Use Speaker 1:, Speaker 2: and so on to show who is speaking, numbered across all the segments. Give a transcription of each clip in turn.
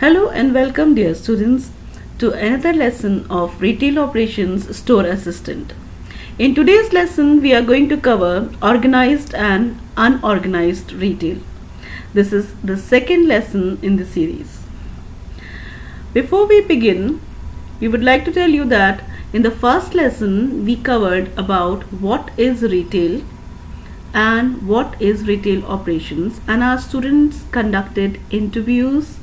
Speaker 1: Hello and welcome, dear students, to another lesson of Retail Operations Store Assistant. In today's lesson, we are going to cover organized and unorganized retail. This is the second lesson in the series. Before we begin, we would like to tell you that in the first lesson, we covered about what is retail and what is retail operations, and our students conducted interviews,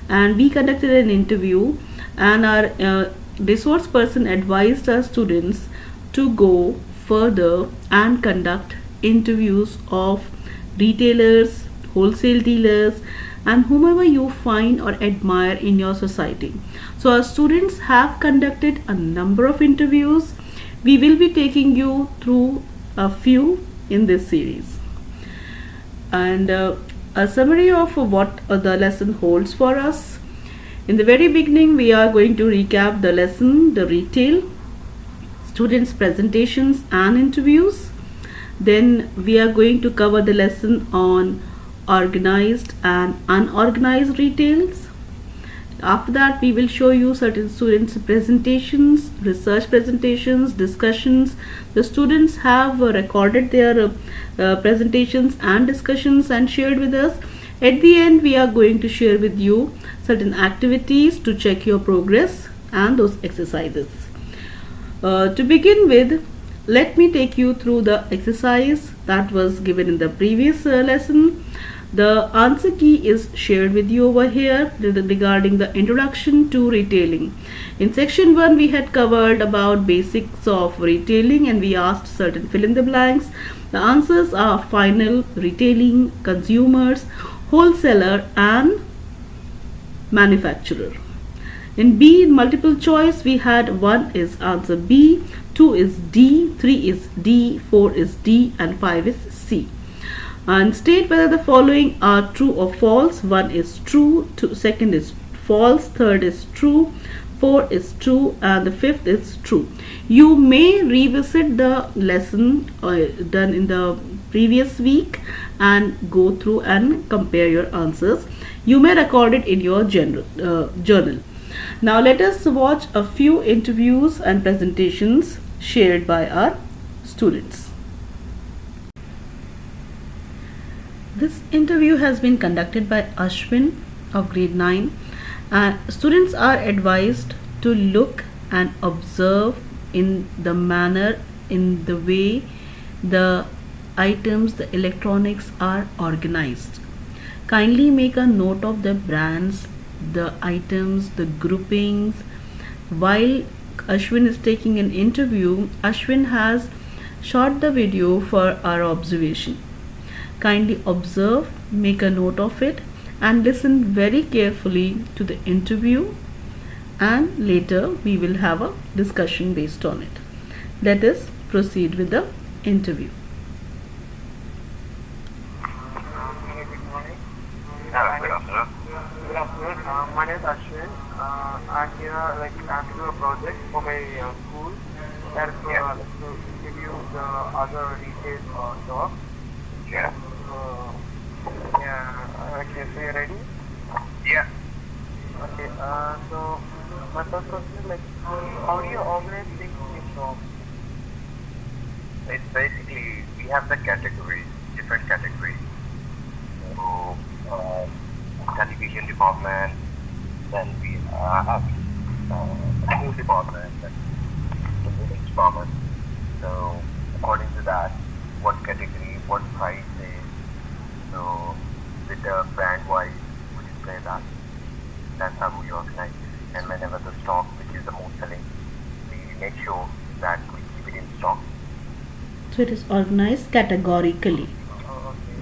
Speaker 1: and we conducted an interview, and our resource person advised our students to go further and conduct interviews of retailers, wholesale dealers, and whomever you find or admire in your society. So our students have conducted a number of interviews. We will be taking you through a few in this series, and a summary of what the lesson holds for us. In the very beginning, we are going to recap the lesson, the retail, students' presentations and interviews. Then we are going to cover the lesson on organized and unorganized retails. After that, we will show you certain students' presentations, research presentations, discussions. The students have recorded their presentations and discussions and shared with us. At the end, we are going to share with you certain activities to check your progress and those exercises. To begin with, let me take you through the exercise that was given in the previous lesson. The answer key is shared with you over here regarding the introduction to retailing. In section 1, we had covered about basics of retailing and we asked certain fill in the blanks. The answers are final, retailing, consumers, wholesaler and manufacturer. In B, in multiple choice, we had 1 is answer B, 2 is D, 3 is D, 4 is D and 5 is C. And state whether the following are true or false. 1 is true, second is false, third is true, 4 is true and the 5th is true. You may revisit the lesson done in the previous week and go through and compare your answers. You may record it in your journal. Now let us watch a few interviews and presentations shared by our students. This interview has been conducted by Ashwin of grade 9. Students are advised to look and observe in the manner, in the way the items, the electronics are organized. Kindly make a note of the brands, the items, the groupings. While Ashwin is taking an interview, Ashwin has shot the video for our observation. Kindly observe, make a note of it and listen very carefully to the interview, and later we will have a discussion based on it. Let us proceed with the interview.
Speaker 2: Good morning. Good afternoon. Good afternoon. My name is Ashwin. I'm here I'm doing a project for my school. That is to give you the other retail talk.
Speaker 3: Yeah.
Speaker 2: Okay, so you ready?
Speaker 3: Yeah.
Speaker 2: Okay, so my first question is how do you organize things in your shop?
Speaker 3: It's basically, we have the categories, different categories. So, television department, then we have food department, and the department. So, according to that, what category, what price is, so with the brand wise, we display that. That's how we organize. And whenever the stock, which is the most selling, we make sure that we keep it in stock.
Speaker 1: So it is organized categorically.
Speaker 2: Okay.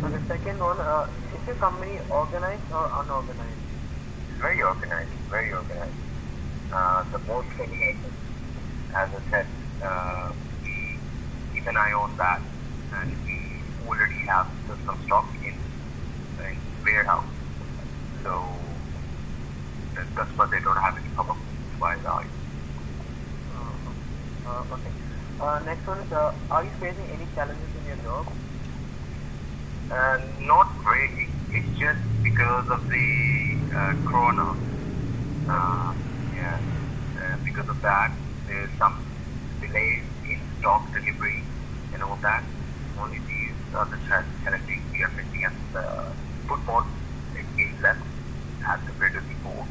Speaker 2: So the second one, is your company organized or unorganized?
Speaker 3: It's very organized, very organized. The most selling items, as I said, we keep an eye on that, and we already have some stock in warehouse. So the customer, they don't have any problem to buy the item.
Speaker 2: Okay. Next one is, are you facing any challenges in your job?
Speaker 3: Not really. It's just because of the Corona. Uh, yeah. Because of that, there's some delays in stock delivery and all that. Only these are the challenges we are facing, and the football is less as compared to before.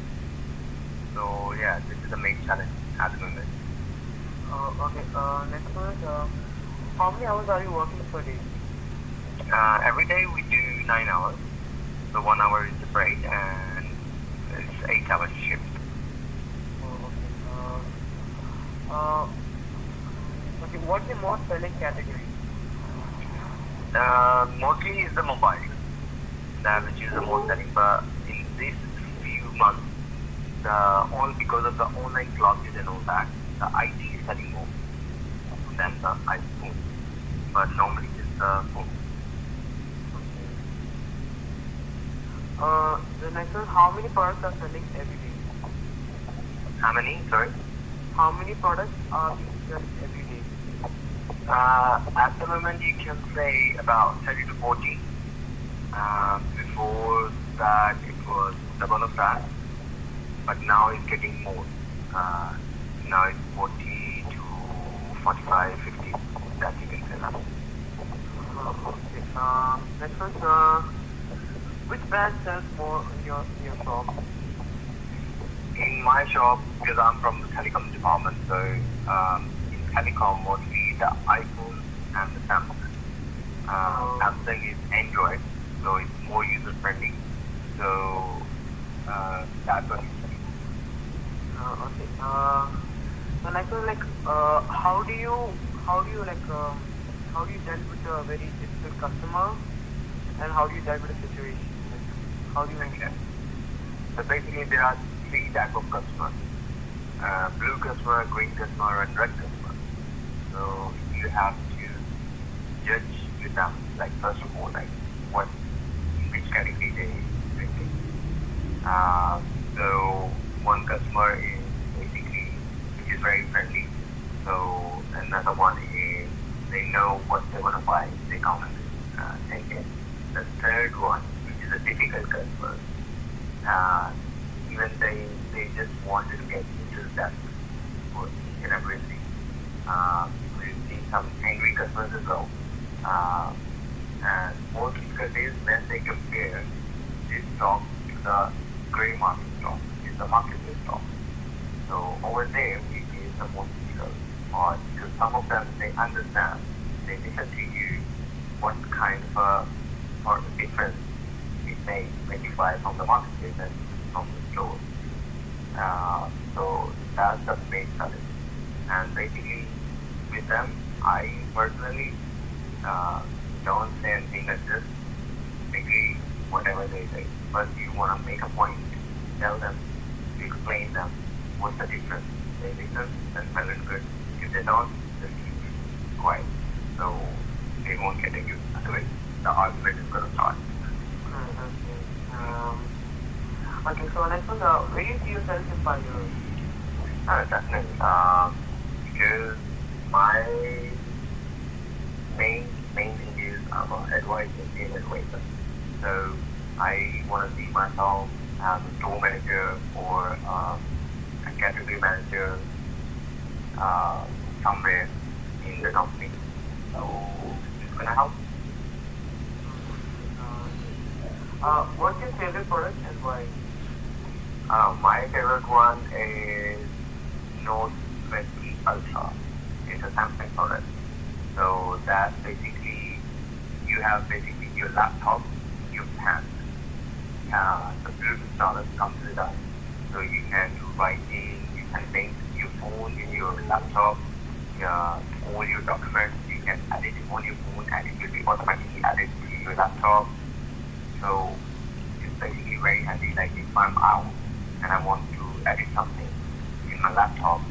Speaker 3: So yeah, this is the main challenge at the moment.
Speaker 2: Okay. Next one is, how many hours are you working per day?
Speaker 3: Every day we do 9 hours. So 1 hour is the break, and it's 8 hours shift.
Speaker 2: Okay. Okay. What's the most selling category?
Speaker 3: Mostly is the mobile, that which is the most selling. But in these few months, all because of the online classes and all that, the IT is selling more than the iPhone. But normally it's the phone.
Speaker 2: The next one, how many products are selling every day?
Speaker 3: How many? Sorry.
Speaker 2: How many products are being sold every day?
Speaker 3: At the moment, you can say about 30 to 40. Before that, it was double of that, but now it's getting more. Now it's 40 to 45, 50. That you can say that.
Speaker 2: Okay. Next one, which brand sells more in your shop?
Speaker 3: In my shop, because I'm from the telecom department, so in telecom mostly the iPhone and the Samsung. Samsung is Android, so it's more user friendly. So that's what it's like.
Speaker 2: Okay. So next one, like, how do you deal with a very difficult customer, and how do you deal with a situation? Like, how do you?
Speaker 3: Okay. So basically, there are three types of customers: blue customer, green customer, and red customer. So you have to judge with them, like first of all, like what in which category they think. So one customer is basically which is very friendly. So another one is they know what they want to buy, they can't take it. The third one, which is a difficult customer, even they just wanted to get into that for each and everything. We see some angry customers as well. And more difficult is when they compare this stock to the grey market stock, is the marketplace stock. So over there we see the most difficult part, because some of them they understand, they listen to you what kind of or the difference it makes when you buy from the marketplace and from the store. So that's the main challenge. And basically with them, I personally don't say anything like this. Agree whatever they say. But you want to make a point, tell them, explain them what's the difference. They listen, then well and good. If they don't, just keep quiet. So they won't get used to it. The argument is going to start.
Speaker 2: Okay, so next one, where do you see yourself in 5 years?
Speaker 3: Definitely. Because my main thing is I'm an advisor, sales advisor. So I want to see myself as a store manager or a category manager somewhere in the company. So it's going to help.
Speaker 2: What's your favorite product and why?
Speaker 3: My favorite one is Note 20 Ultra. It's a Samsung product. So that basically, you have basically your laptop, your pen, the Bluetooth installer comes with that. So you can do writing, you can link your phone in your laptop, all your documents, you can add it on your phone and it will be automatically added to your laptop. So it's basically very handy. Like if I'm out and I want to edit something in my laptop,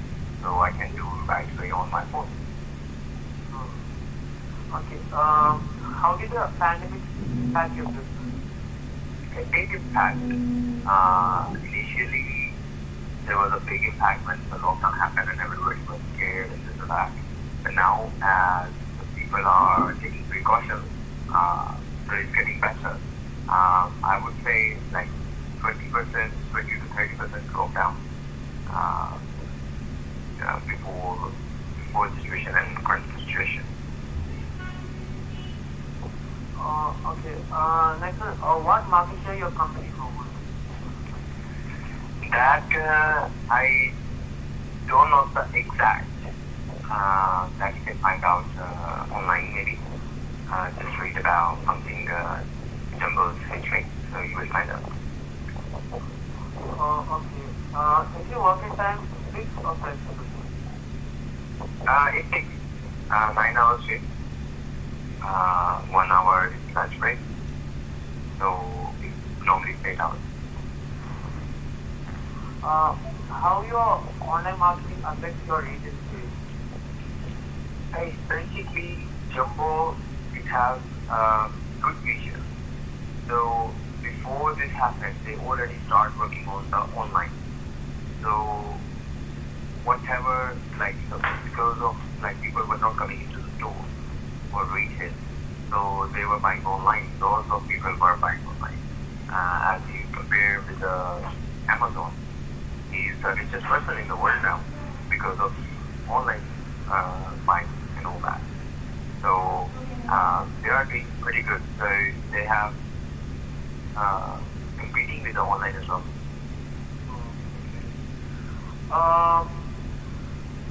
Speaker 3: so I can do right away on my phone.
Speaker 2: Okay. How did the pandemic impact your business?
Speaker 3: A big impact. Initially, there was a big impact when the lockdown happened and everybody was scared and this and that. But now, as the people are taking precautions, so it's getting better. I would say, like, 20%, 20 to 30% drop down uh, before the situation and current situation.
Speaker 2: Okay. Next one, what market share your company holds?
Speaker 3: That I don't know the exact. That you can find out online maybe. Just read about something Jumbo's history, so you will find out.
Speaker 2: Okay. Is your working time fixed or flexible?
Speaker 3: It takes 9 hours shift, 1 hour is lunch break, so it's normally 8 hours.
Speaker 2: How your online marketing affects your agency?
Speaker 3: Basically, Jumbo, it has good features. So before this happened, they already start working on the online. So whatever, because of people were not coming into the store or retail, so they were buying online. Lots of people were buying online. As you compare with Amazon, he is the richest person in the world now because of online buying and all that. So they are doing pretty good. So they have competing with the online as well.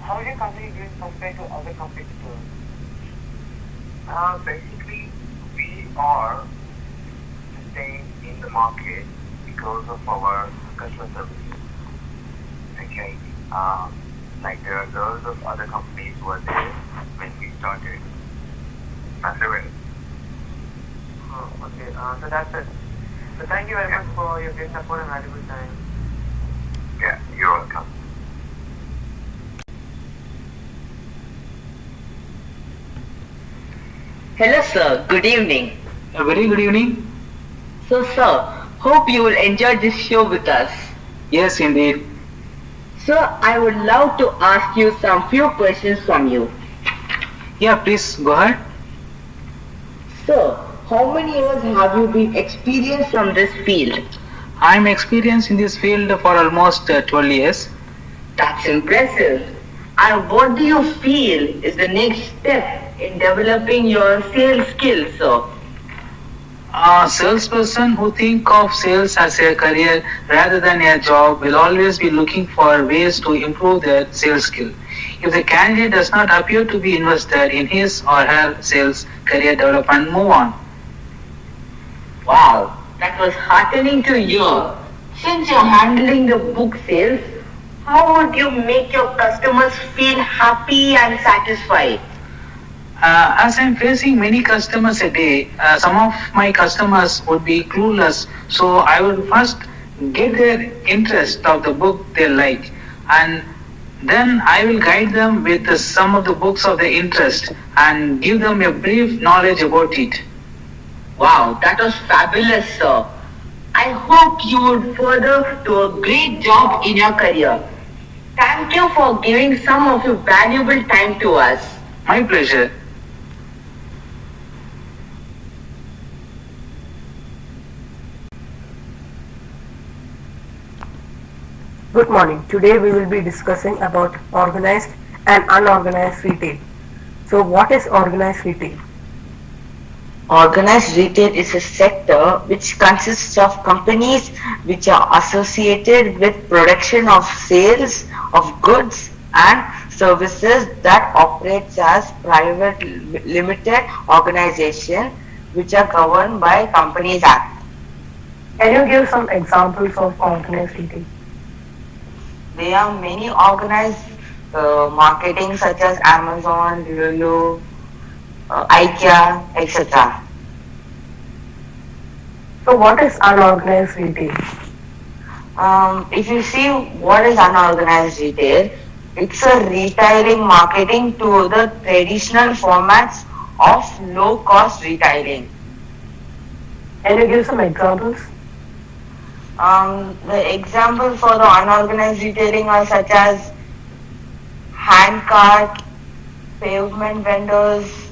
Speaker 2: How is your company doing compared to other competitors?
Speaker 3: Basically, we are staying in the market because of our customer service. Okay, there are loads of other companies who were there when we started. Massive.
Speaker 2: Okay. So that's it. So thank you very much for your great support and valuable time.
Speaker 3: Yeah, you're welcome.
Speaker 4: Hello sir, good evening.
Speaker 5: A very good evening.
Speaker 4: So sir, hope you will enjoy this show with us.
Speaker 5: Yes, indeed.
Speaker 4: So I would love to ask you some few questions from you.
Speaker 5: Yeah, please go ahead.
Speaker 4: Sir, how many years have you been experienced from this field?
Speaker 5: I'm experienced in this field for almost 12 years.
Speaker 4: That's impressive. And what do you feel is the next step in developing your sales skills, sir?
Speaker 5: A salesperson who think of sales as a career rather than a job will always be looking for ways to improve their sales skill. If the candidate does not appear to be invested in his or her sales career development, move on.
Speaker 4: Wow, that was heartening to hear. Since you're handling the book sales, how would you make your customers feel happy and satisfied?
Speaker 5: As I'm facing many customers a day, some of my customers would be clueless, so I will first get their interest of the book they like, and then I will guide them with some of the books of their interest and give them a brief knowledge about it.
Speaker 4: Wow, that was fabulous, sir. I hope you would further do a great job in your career. Thank you for giving some of your valuable time to us.
Speaker 5: My pleasure.
Speaker 6: Good morning. Today we will be discussing about organized and unorganized retail. So what is organized retail?
Speaker 4: Organized retail is a sector which consists of companies which are associated with production of sales of goods and services that operates as private limited organization which are governed by Companies Act.
Speaker 6: Can you give some examples of organized retail?
Speaker 4: There are many organized marketing such as Amazon, Lulu, IKEA, etc.
Speaker 6: So what is unorganized retail?
Speaker 4: If you see what is unorganized retail, it's a retailing marketing to the traditional formats of low-cost retailing.
Speaker 6: Can you give some examples?
Speaker 4: The examples for the unorganized retailing are such as hand cart, pavement vendors,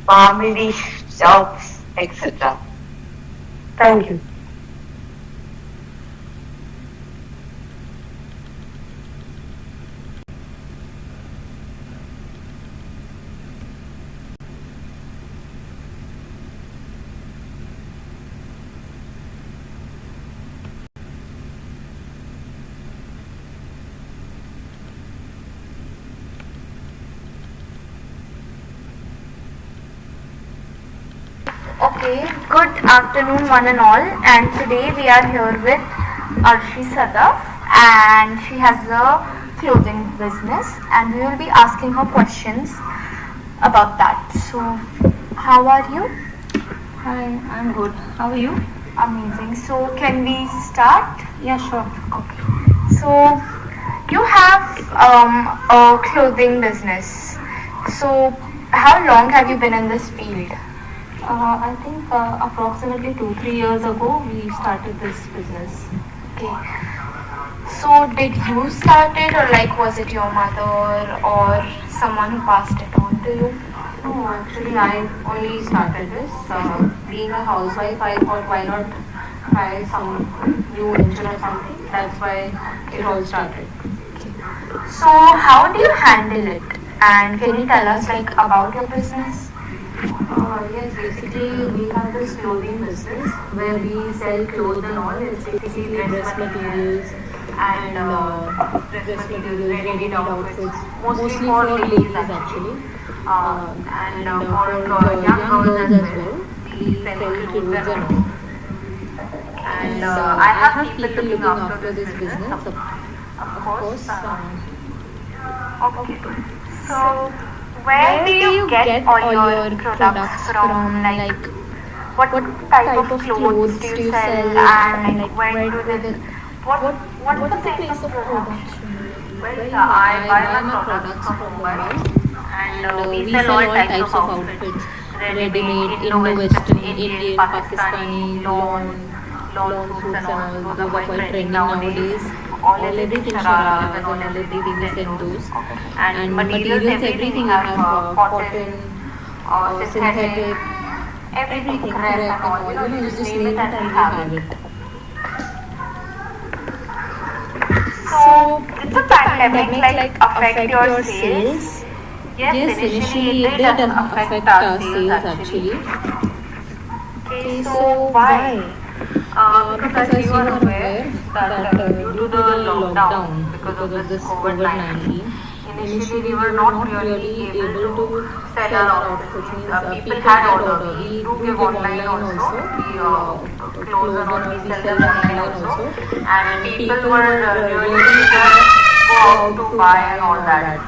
Speaker 4: family shops, etc.
Speaker 6: Thank you.
Speaker 7: Okay, good afternoon one and all, and today we are here with Arshi Sadaf, and she has a clothing business and we will be asking her questions about that. So, how are you?
Speaker 8: Hi, I'm good. How are you?
Speaker 7: Amazing. So, can we start?
Speaker 8: Yeah, sure.
Speaker 7: Okay. So, you have a clothing business. So, how long have you been in this field?
Speaker 8: I think approximately 2-3 years ago we started this business.
Speaker 7: Okay. So, did you start it, or like was it your mother or someone who passed it on to you?
Speaker 8: No, actually I only started this. Being a housewife, I thought why not try some new venture or something. That's why it all started.
Speaker 7: So, how do you handle it? And can you tell us like about your business?
Speaker 8: Yes, basically we have this clothing business where we sell clothes and all. It's basically dress materials and ready-made outfits, mostly for ladies actually. And for young girls as well, we sell clothes and all. And I have people looking after this business, of course.
Speaker 7: Okay. So, where do you get all your products from? Like, what type of clothes do you sell, and like where do they? What's the place of production?
Speaker 8: Well, I buy my products from Mumbai, and we sell all types of outfits, ready-made, Indo-Western, Indian, Pakistani, lawn suits and all. Those are quite trending nowadays. All everything shararas and all everything we send those. And materials, everything we have cotton, synthetic, everything, crepe and all. You just name it and we have it.
Speaker 7: So, did the pandemic like affect your sales?
Speaker 8: Yes, initially it did affect our sales actually.
Speaker 7: Okay, so why?
Speaker 8: Because as you are aware that due to the lockdown, because of this COVID-19, initially we were not really able to sell our outfits. Means people had order. We do give online also. We clothes and all we sell them online also. And people were really eager to go out to buy and all that.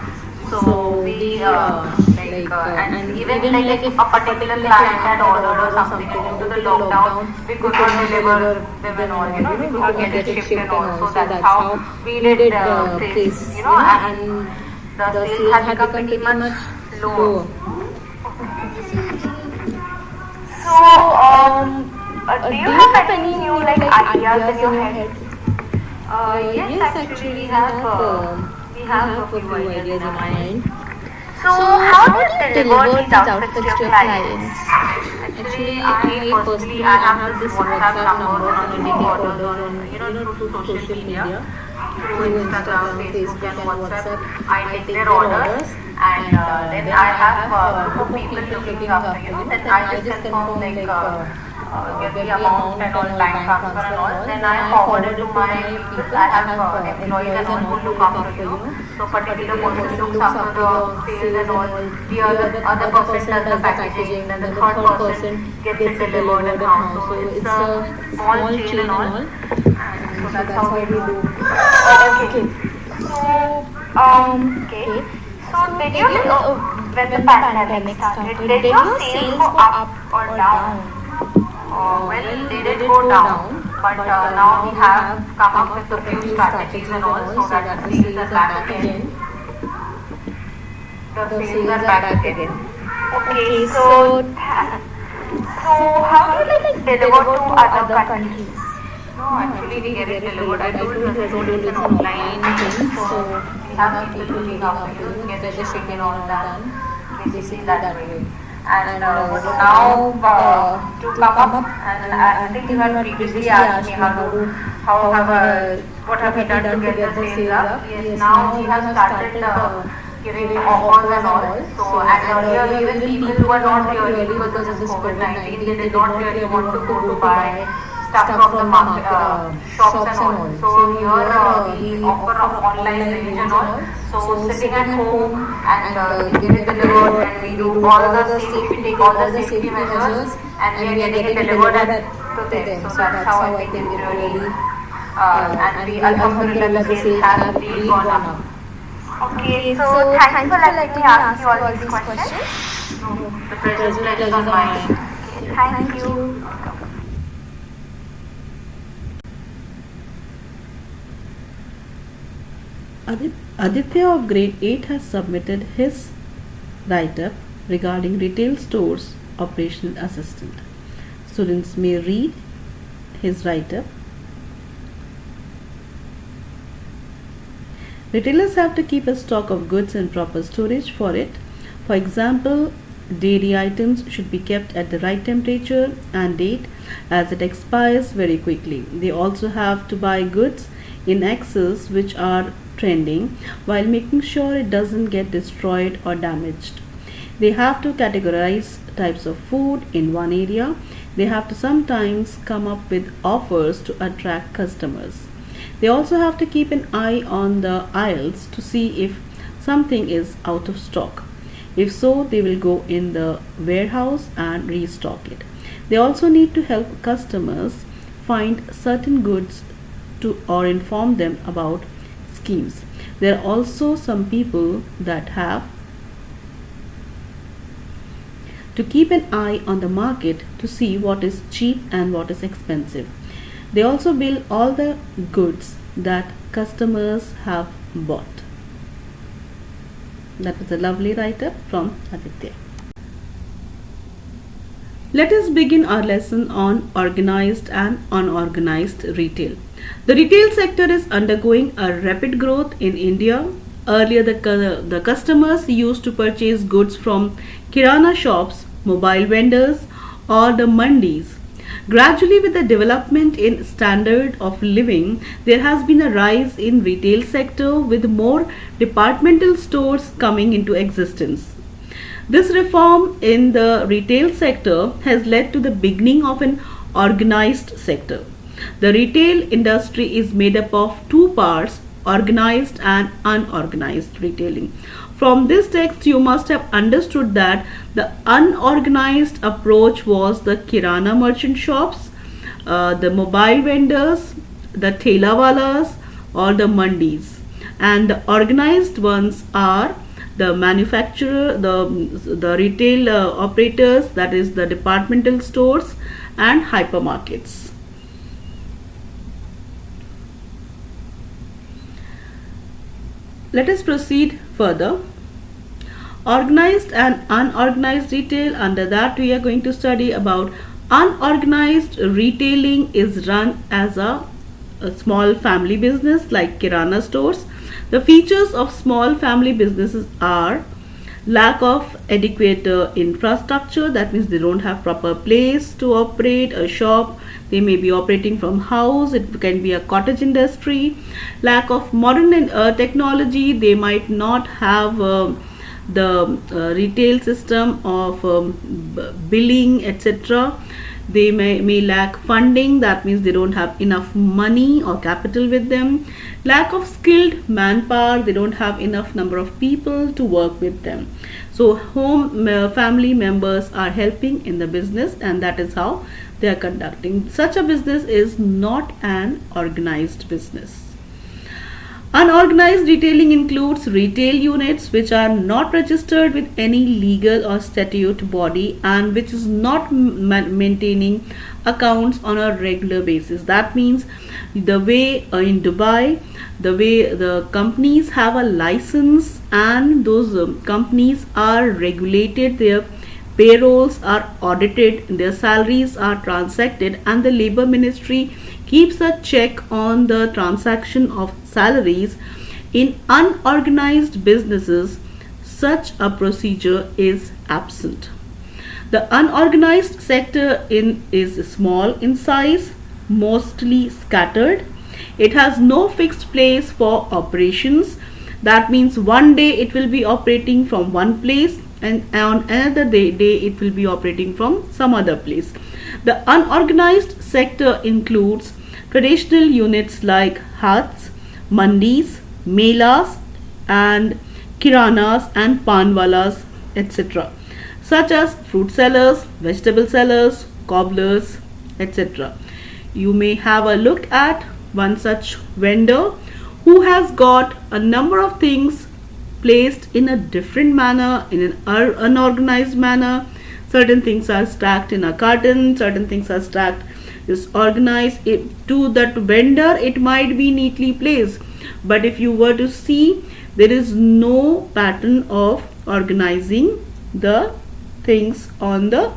Speaker 8: So we and even like if a particular client had ordered or something due to the lockdown, we could not deliver them and all, we could not get it shipped and all. So that's how we did this, and the sales had become pretty much low.
Speaker 7: So, do you have any new like ideas in your head?
Speaker 8: Yes, actually we have a few ideas in mind.
Speaker 7: So, how do you deliver these outfits to your clients?
Speaker 8: Actually, I personally I have this WhatsApp number and I take orders on through social media, through Instagram, Facebook and WhatsApp. I take their orders and then I have a group of people looking after then I just confirm get the amount and all, bank transfer and all. Then I forward it to my people. I have employees and all who look after So particular person looks after the sales and all. The other person does the packaging. Then the third person gets it delivered at home. So it's a small chain and all. And so that's how we do.
Speaker 7: Okay. Okay. So did you when the pandemic started, did your sales go up or down? Well, they did go down, but now we have come up with a few strategies and all, so that the sales are back again. Okay, so how do you deliver to other countries?
Speaker 8: No, actually we get it delivered. I told you it's an online thing, so we have people looking after you, get the shipping and all done, basically that way. And now to come up, and I think you had previously asked me what have we done to get the sales up. Yes, now we have started giving offers and all. So and earlier even people were not really, because of this COVID-19, they did not really want to go to buy
Speaker 7: stuff from the market, shops and all. So here we offer an online range and all. So sitting at home and get it delivered, and we do all the safety, take all the safety measures, and we are getting it delivered to them. So that's how I think it really, and we alhamdulillah the sales have really gone up. Okay, so thank you for letting me ask you all these questions. The pleasure is on mine. Okay, thank you.
Speaker 1: Aditya of grade 8 has submitted his write-up regarding retail stores operational assistant. Students may read his write-up. Retailers have to keep a stock of goods and proper storage for it. For example, dairy items should be kept at the right temperature and date, as it expires very quickly. They also have to buy goods in excess which are trending, while making sure it doesn't get destroyed or damaged. They have to categorize types of food in one area. They have to sometimes come up with offers to attract customers. They also have to keep an eye on the aisles to see if something is out of stock. If so, they will go in the warehouse and restock it. They also need to help customers find certain goods or inform them about schemes. There are also some people that have to keep an eye on the market to see what is cheap and what is expensive. They also bill all the goods that customers have bought. That was a lovely write-up from Aditya. Let us begin our lesson on organized and unorganized retail. The retail sector is undergoing a rapid growth in India. Earlier, the customers used to purchase goods from kirana shops, mobile vendors, or the mandis. Gradually, with the development in standard of living, there has been a rise in retail sector with more departmental stores coming into existence. This reform in the retail sector has led to the beginning of an organized sector. The retail industry is made up of two parts, organized and unorganized retailing. From this text, you must have understood that the unorganized approach was the kirana merchant shops, the mobile vendors, the thelawalas, or the mandis. And the organized ones are the manufacturer, the retail operators, that is the departmental stores and hypermarkets. Let us proceed further. Organized and unorganized retail. Under that, we are going to study about unorganized retailing is run as a small family business like kirana stores. The features of small family businesses are lack of adequate infrastructure. That means they don't have proper place to operate a shop. They may be operating from house. It can be a cottage industry. Lack of modern technology. They might not have the retail system of billing, etc. They may lack funding. That means they don't have enough money or capital with them. Lack of skilled manpower. They don't have enough number of people to work with them. So family members are helping in the business, and that is how they are conducting. Such a business is not an organized business. Unorganized retailing includes retail units which are not registered with any legal or statute body and which is not maintaining accounts on a regular basis. That means the way in Dubai, the way the companies have a license and those companies are regulated, their payrolls are audited, their salaries are transacted, and the labor ministry keeps a check on the transaction of salaries. In unorganized businesses, such a procedure is absent. The unorganized sector is small in size, mostly scattered. It has no fixed place for operations. That means one day it will be operating from one place and on another day it will be operating from some other place. The unorganized sector includes traditional units like huts, mandis, melas, and kiranas and panwalas, etc., such as fruit sellers, vegetable sellers, cobblers, etc. You may have a look at one such vendor who has got a number of things placed in a different manner, in an unorganized manner. Certain things are stacked in a carton, certain things are stacked disorganized. To that vendor it might be neatly placed, but if you were to see, there is no pattern of organizing the things on the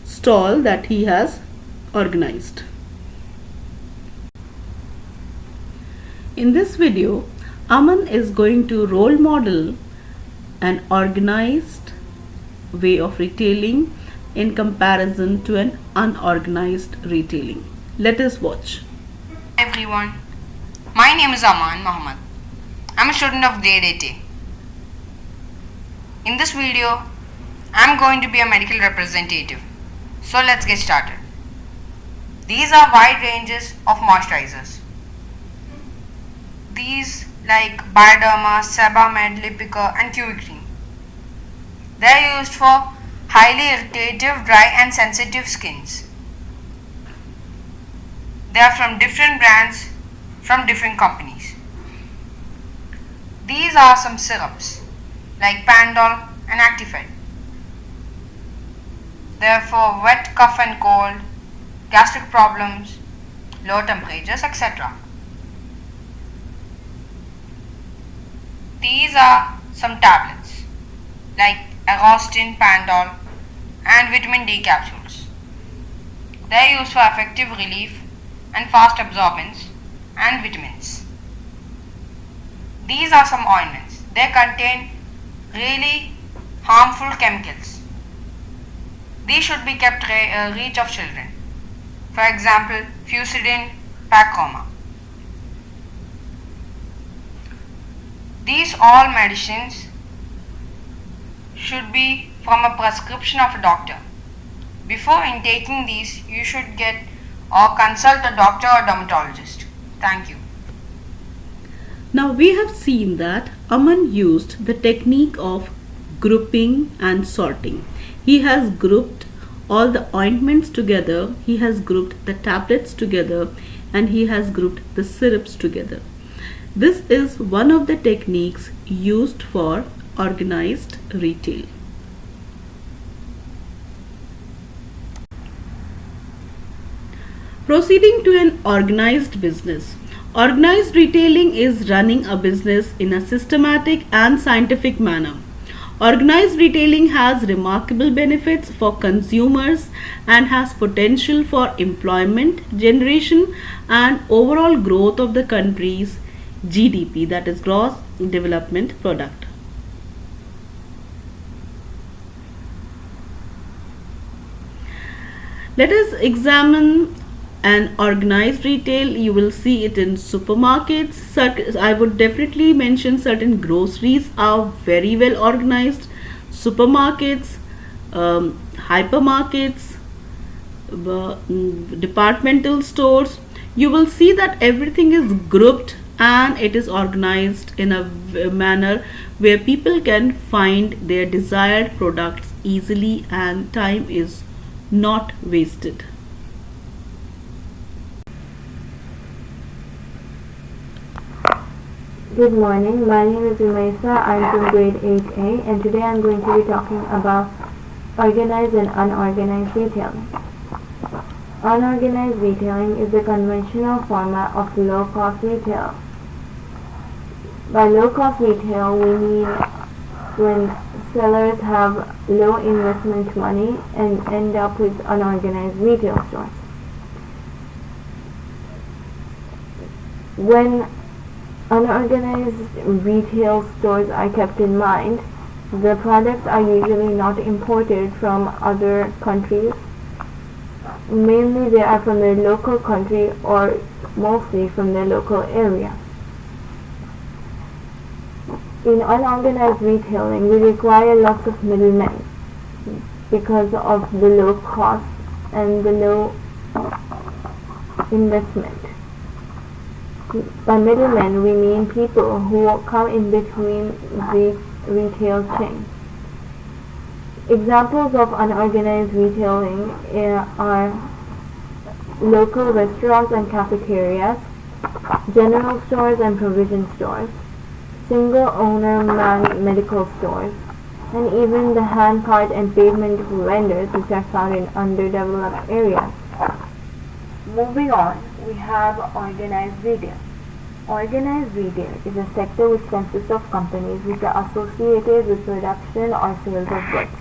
Speaker 1: stall that he has organized. In this video, Aman is going to role model an organized way of retailing in comparison to an unorganized retailing. Let us watch.
Speaker 9: Hi everyone, my name is Aman Mohammed. I'm a student of grade 8A. In this video, I'm going to be a medical representative. So let's get started. These are wide ranges of moisturizers. These like Bioderma, Sebamed, Lipica and QE cream. They are used for highly irritative, dry and sensitive skins. They are from different brands, from different companies. These are some syrups like Panadol and Actifed. They are for wet, cough and cold, gastric problems, low temperatures, etc. These are some tablets like Arostin, Panadol and vitamin D capsules. They are used for effective relief and fast absorbance and vitamins. These are some ointments. They contain really harmful chemicals. These should be kept reach of children. For example, Fusidin, Pacoma. These all medicines should be from a prescription of a doctor. Before intaking these, you should get or consult a doctor or dermatologist. Thank you.
Speaker 1: Now we have seen that Aman used the technique of grouping and sorting. He has grouped all the ointments together, he has grouped the tablets together, and he has grouped the syrups together. This is one of the techniques used for organized retail. Proceeding to an organized business. Organized retailing is running a business in a systematic and scientific manner. Organized retailing has remarkable benefits for consumers and has potential for employment generation and overall growth of the country's GDP, that is gross development product. Let us examine an organized retail. You will see it in supermarkets. I would definitely mention certain groceries are very well organized. Supermarkets, hypermarkets, departmental stores. You will see that everything is grouped and it is organized in a manner where people can find their desired products easily and time is not wasted.
Speaker 8: Good morning, my name is Umaisa. I'm from grade 8A and today I'm going to be talking about organized and unorganized retailing. Unorganized retailing is the conventional format of low-cost retail. By low-cost retail, we mean when sellers have low investment money and end up with unorganized retail stores. When unorganized retail stores are kept in mind, the products are usually not imported from other countries. Mainly they are from their local country or mostly from their local area. In unorganized retailing, we require lots of middlemen because of the low cost and the low investment. By middlemen, we mean people who come in between the retail chain. Examples of unorganized retailing are local restaurants and cafeterias, general stores and provision stores, single-owner medical stores, and even the hand cart and pavement vendors which are found in underdeveloped areas. Moving on, we have organized retail. Organized retail is a sector which consists of companies which are associated with production or sales of goods.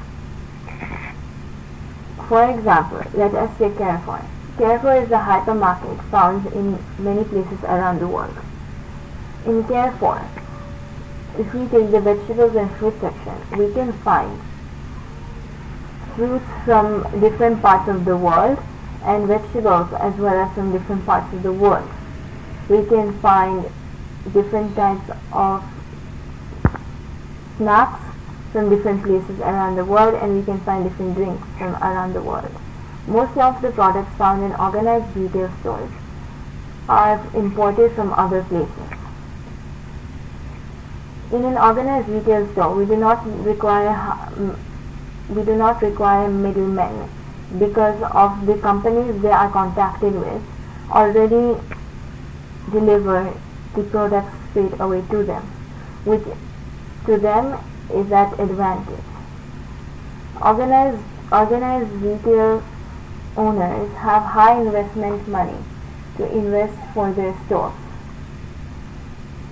Speaker 8: For example, let us take Carrefour. Carrefour is a hypermarket found in many places around the world. In Carrefour, if we take the vegetables and fruit section, we can find fruits from different parts of the world and vegetables as well as from different parts of the world. We can find different types of snacks from different places around the world, and we can find different drinks from around the world. Most of the products found in organized retail stores are imported from other places. In an organized retail store, we do not require middlemen because of the companies they are contacted with already deliver the products straight away to them, which to them is at advantage. Organized retail owners have high investment money to invest for their stores.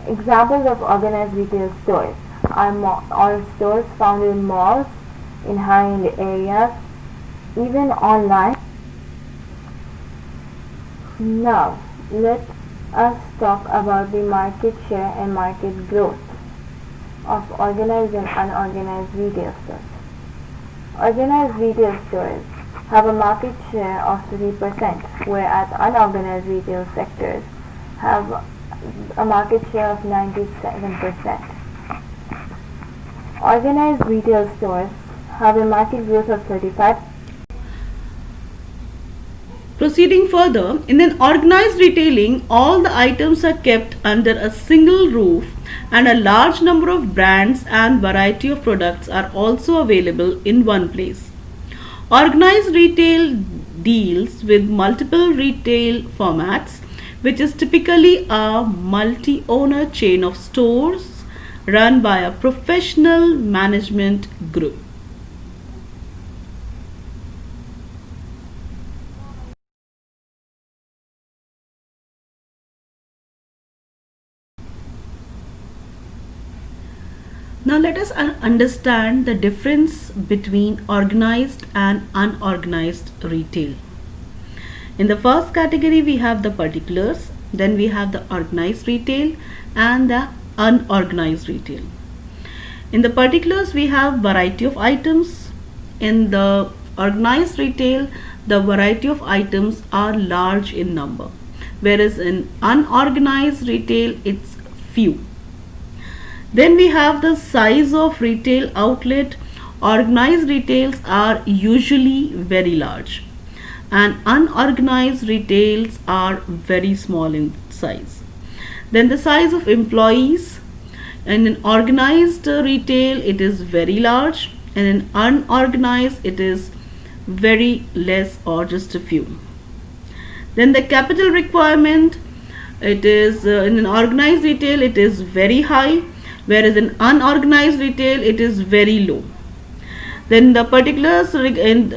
Speaker 8: Examples of organized retail stores are stores found in malls, in high-end areas, even online. Now, let us talk about the market share and market growth of organized and unorganized retail stores. Organized retail stores have a market share of 3%, whereas unorganized retail sectors have a market share of 97%. Organized retail stores have a market growth of 35%.
Speaker 1: Proceeding further, in an organized retailing, all the items are kept under a single roof and a large number of brands and variety of products are also available in one place. Organized retail deals with multiple retail formats, which is typically a multi-owner chain of stores run by a professional management group. Now let us understand the difference between organized and unorganized retail. In the first category we have the particulars, then we have the organized retail and the unorganized retail. In the particulars we have variety of items. In the organized retail the variety of items are large in number, whereas in unorganized retail it's few. Then we have the size of retail outlet. Organized retails are usually very large and unorganized retails are very small in size. Then the size of employees. In an organized retail it is very large and in unorganized it is very less or just a few. Then the capital requirement, it is in an organized retail it is very high, whereas in unorganized retail it is very low. Then the particulars in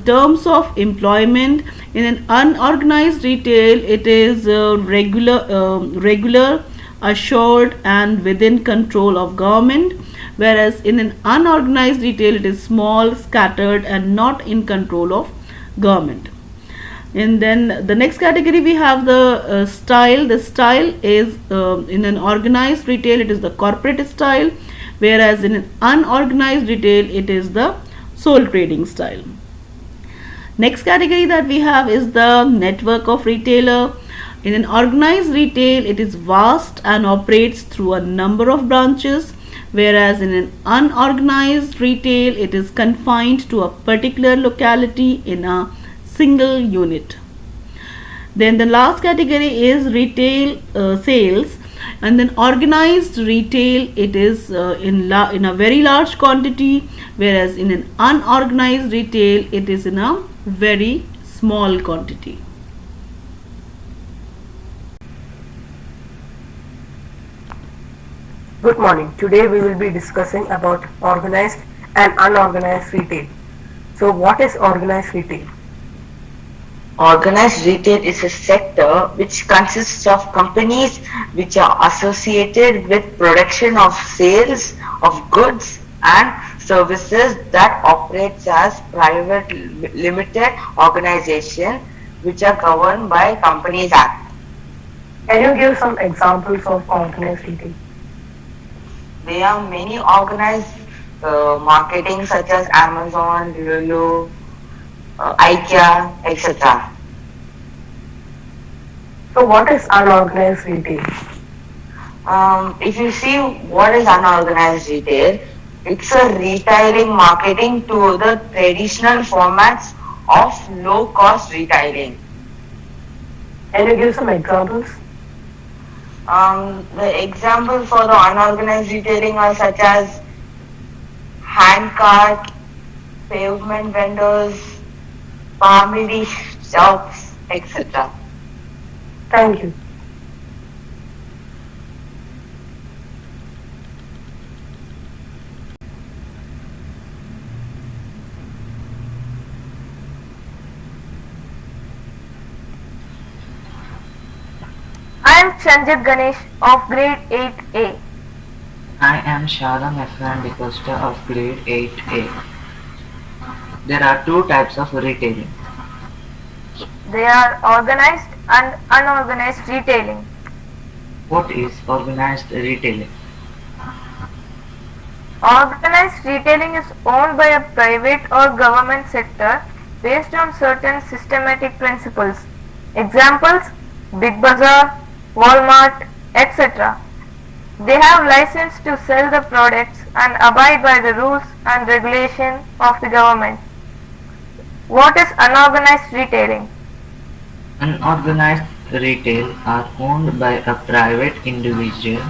Speaker 1: terms of employment, in an unorganized retail it is regular, assured and within control of government, whereas in an unorganized retail it is small, scattered and not in control of government. And then the next category we have the style. The style is in an organized retail it is the corporate style, whereas in an unorganized retail it is the sole trading style. Next category that we have is the network of retailer. In an organized retail it is vast and operates through a number of branches, whereas in an unorganized retail it is confined to a particular locality in a single unit. Then the last category is retail sales, and then organized retail, it is in a very large quantity, whereas in an unorganized retail it is in a very small quantity.
Speaker 6: Good morning. Today we will be discussing about organized and unorganized retail. So what is organized retail?
Speaker 4: Organized retail is a sector which consists of companies which are associated with production of sales of goods and services that operates as private limited organization which are governed by Companies Act.
Speaker 6: Can you give some examples of organized retail?
Speaker 4: There are many organized marketing such as Amazon, Lulu, IKEA, etc.
Speaker 6: So what is unorganized retail?
Speaker 4: If you see what is unorganized retail, it's a retailing marketing to the traditional formats of low cost retailing.
Speaker 6: Can you give some examples?
Speaker 4: The examples for the unorganized retailing are such as hand cart, pavement vendors, family shops, etc.
Speaker 6: Thank you.
Speaker 7: I am Sanjit Ganesh of grade 8A.
Speaker 10: I am Shyam Efran D'Costa of grade 8A. There are two types of retailing.
Speaker 7: They are organized and unorganized retailing.
Speaker 10: What is organized retailing?
Speaker 7: Organized retailing is owned by a private or government sector based on certain systematic principles. Examples: Big Bazaar, Walmart, etc. They have license to sell the products and abide by the rules and regulation of the government. What is unorganized retailing?
Speaker 10: Unorganized retail are owned by a private individual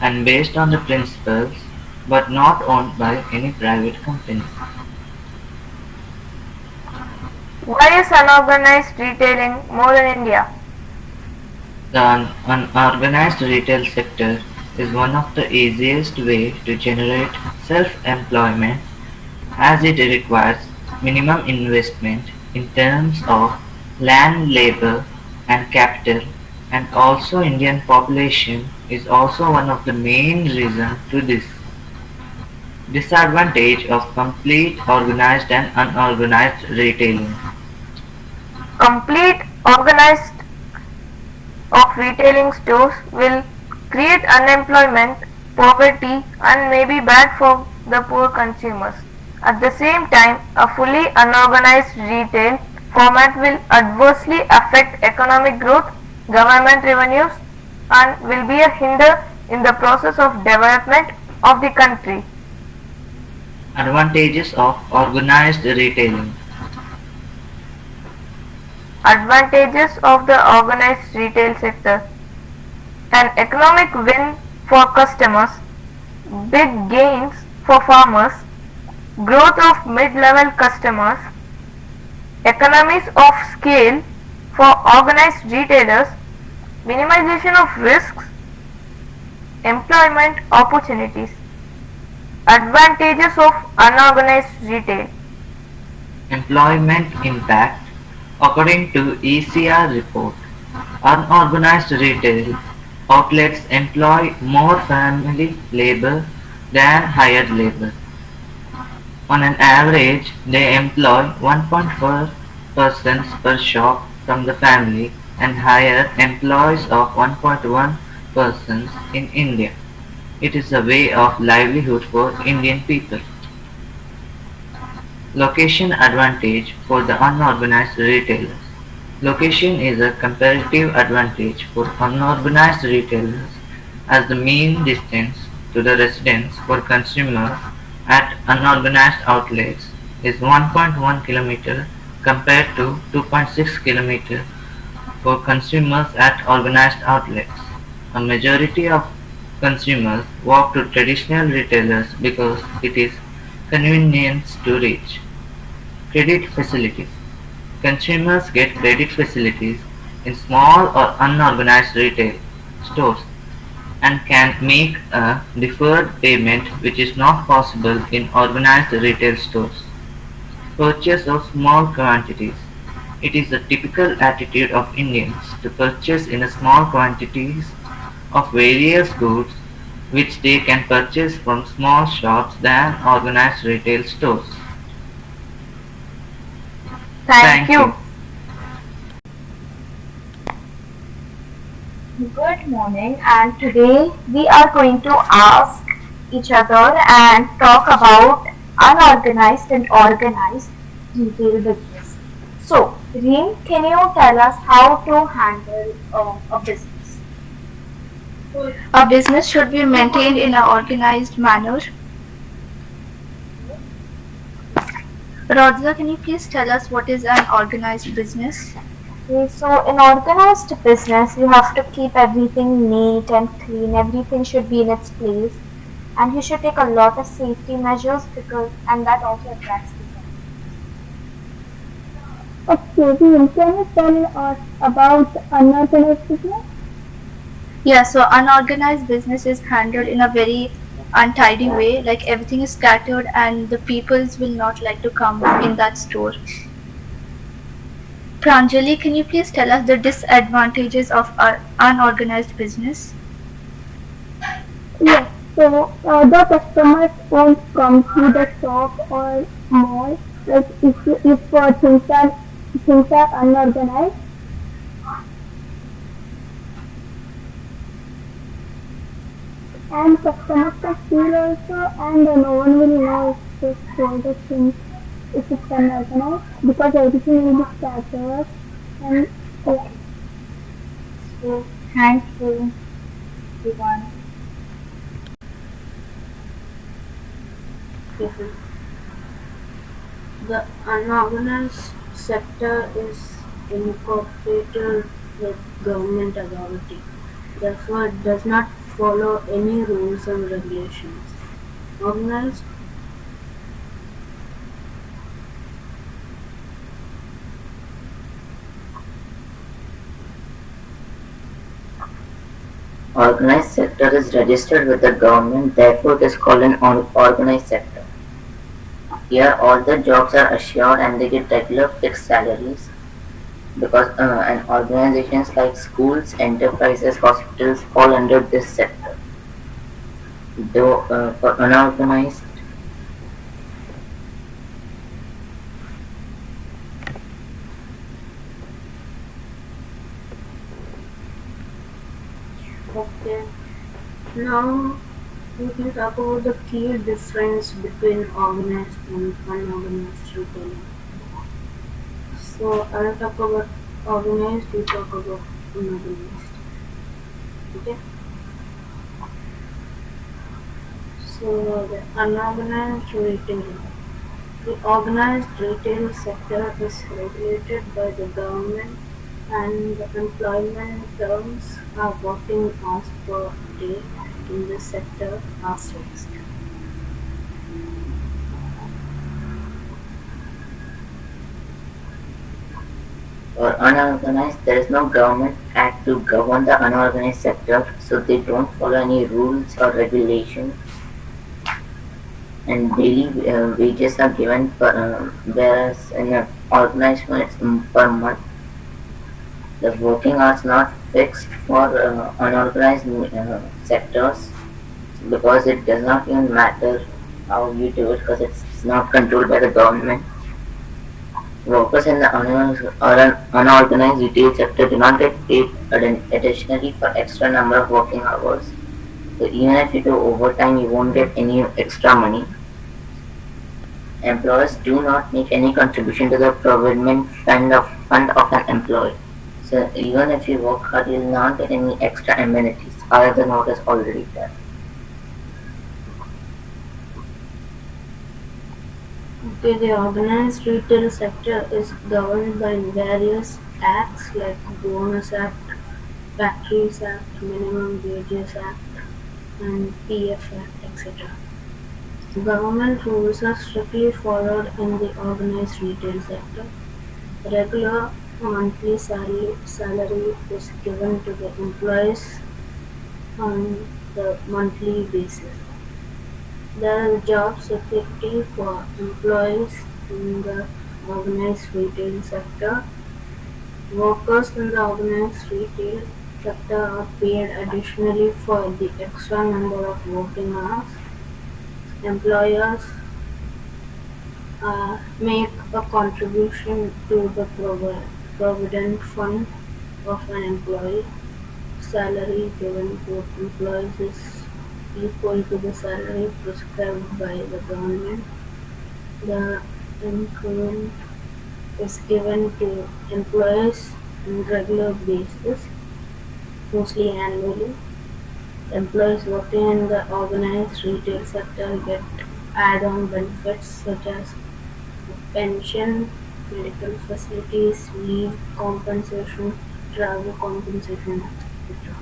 Speaker 10: and based on the principles but not owned by any private company.
Speaker 7: Why is unorganized retailing more in India?
Speaker 10: The unorganized retail sector is one of the easiest way to generate self-employment as it requires minimum investment in terms of land, labor and capital, and also Indian population is also one of the main reasons to this. Disadvantage of complete organized and unorganized retailing.
Speaker 7: Complete organized of retailing stores will create unemployment, poverty and may be bad for the poor consumers. At the same time, a fully unorganized retail format will adversely affect economic growth, government revenues and will be a hinder in the process of development of the country.
Speaker 10: Advantages of organized retailing.
Speaker 7: Advantages of the organized retail sector: an economic win for customers, big gains for farmers, growth of mid-level customers, economies of scale for organized retailers, minimization of risks, employment opportunities. Advantages of unorganized retail.
Speaker 10: Employment impact. According to ECR report, unorganized retail outlets employ more family labor than hired labor. On an average, they employ 1.4 persons per shop from the family and hire employees of 1.1 persons in India. It is a way of livelihood for Indian people. Location advantage for the unorganized retailers. Location is a comparative advantage for unorganized retailers as the mean distance to the residence for consumers at unorganized outlets is 1.1 km compared to 2.6 km for consumers at organized outlets. A majority of consumers walk to traditional retailers because it is convenient to reach. Credit facilities. Consumers get credit facilities in small or unorganized retail stores and can make a deferred payment which is not possible in organized retail stores. Purchase of small quantities. It is the typical attitude of Indians to purchase in a small quantities of various goods which they can purchase from small shops than organized retail stores.
Speaker 7: Thank
Speaker 10: Thank
Speaker 7: you.
Speaker 10: you.
Speaker 7: Good morning, and today we are going to ask each other and talk about unorganized and organized retail business. So, Reem, can you tell us how to handle a business?
Speaker 11: A business should be maintained in an organized manner. Rodza, can you please tell us what is an organized business?
Speaker 7: Okay, so in organized business, you have to keep everything neat and clean. Everything should be in its place, and you should take a lot of safety measures and that also attracts people.
Speaker 12: Okay, Reem, can you tell us about unorganized business?
Speaker 11: Yeah, so unorganized business is handled in a very untidy way, like everything is scattered and the peoples will not like to come in that store. Pranjali, can you please tell us the disadvantages of our unorganized business?
Speaker 12: Yes, so the customers won't come to the shop or mall, like if things are unorganized. And customers can feel also, and no one will know if they stole the things if it's unorganized because everything will be scattered and yeah.
Speaker 7: So, thank you, everyone.
Speaker 8: The unorganized sector is incorporated with government authority, therefore it does not follow any rules and regulations. Organized
Speaker 13: Organized sector is registered with the government, therefore it is called an organized sector. Here all the jobs are assured and they get regular fixed salaries because and organizations like schools, enterprises, hospitals fall under this sector. Though for unorganized,
Speaker 8: Okay. Now we can talk about the key difference between organized and unorganized retailing. So I'll talk about organized, you talk about unorganized. Okay. So the unorganized retailing. The organized retail sector is regulated by the government and the employment terms are working hours per day in this sector are fixed.
Speaker 13: for unorganized, there is no government act to govern the unorganized sector, so they don't follow any rules or regulations. And daily wages are given whereas in an organized one it's per month. The working hours not fixed for unorganized sectors because it does not even matter how you do it because it's not controlled by the government. Workers in the unorganized retail sector do not get paid additionally for extra number of working hours. So even if you do overtime, you won't get any extra money. Employers do not make any contribution to the provident fund of an employee. So even if you work hard, you will not get any extra amenities other than what is already there.
Speaker 8: Okay, the organized retail sector is governed by various acts like Bonus Act, Factories Act, Minimum Wages Act, and PF Act, etc. Government rules are strictly followed in the organized retail sector. Regular monthly salary is given to the employees on the monthly basis. There is job security for employees in the organized retail sector. Workers in the organized retail sector are paid additionally for the extra number of working hours. Employers make a contribution to the provident fund of an employee. Salary given to employees is equal to the salary prescribed by the government. The increment is given to employees on regular basis, mostly annually. Employees working in the organized retail sector get add-on benefits such as pension, medical facilities, leave compensation, travel compensation, etc.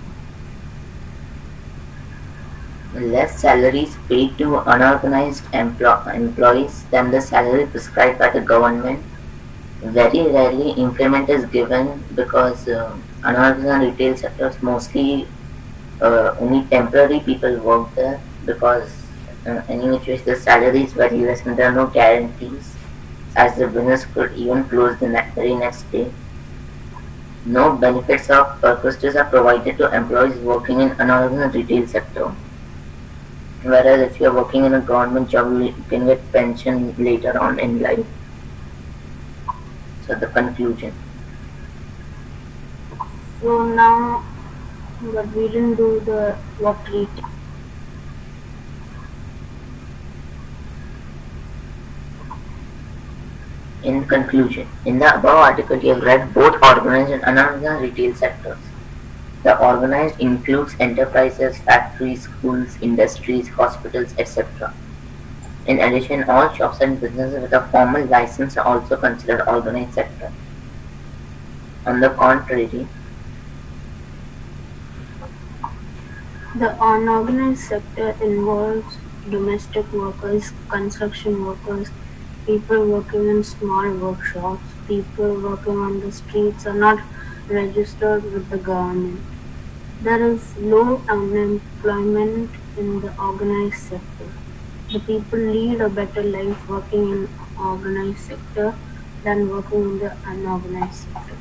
Speaker 13: Less salaries paid to unorganized employees than the salary prescribed by the government. Very rarely increment is given because unorganized retail sectors mostly only temporary people work there because any which ways the salary is very less and there are no guarantees as the business could even close the very next day. No benefits or purposes are provided to employees working in unorganized retail sector. Whereas if you are working in a government job, you can get pension later on in life. So the conclusion.
Speaker 8: So now, but we didn't do the what retail.
Speaker 13: In conclusion, in the above article you have read both organized and unorganized retail sectors. The organized includes enterprises, factories, schools, industries, hospitals, etc. In addition, all shops and businesses with a formal license are also considered organized sector. On the contrary,
Speaker 8: The unorganized sector involves domestic workers, construction workers, people working in small workshops, people working on the streets are not registered with the government. There is low unemployment in the organized sector. The people lead a better life working in organized sector than working in the unorganized sector.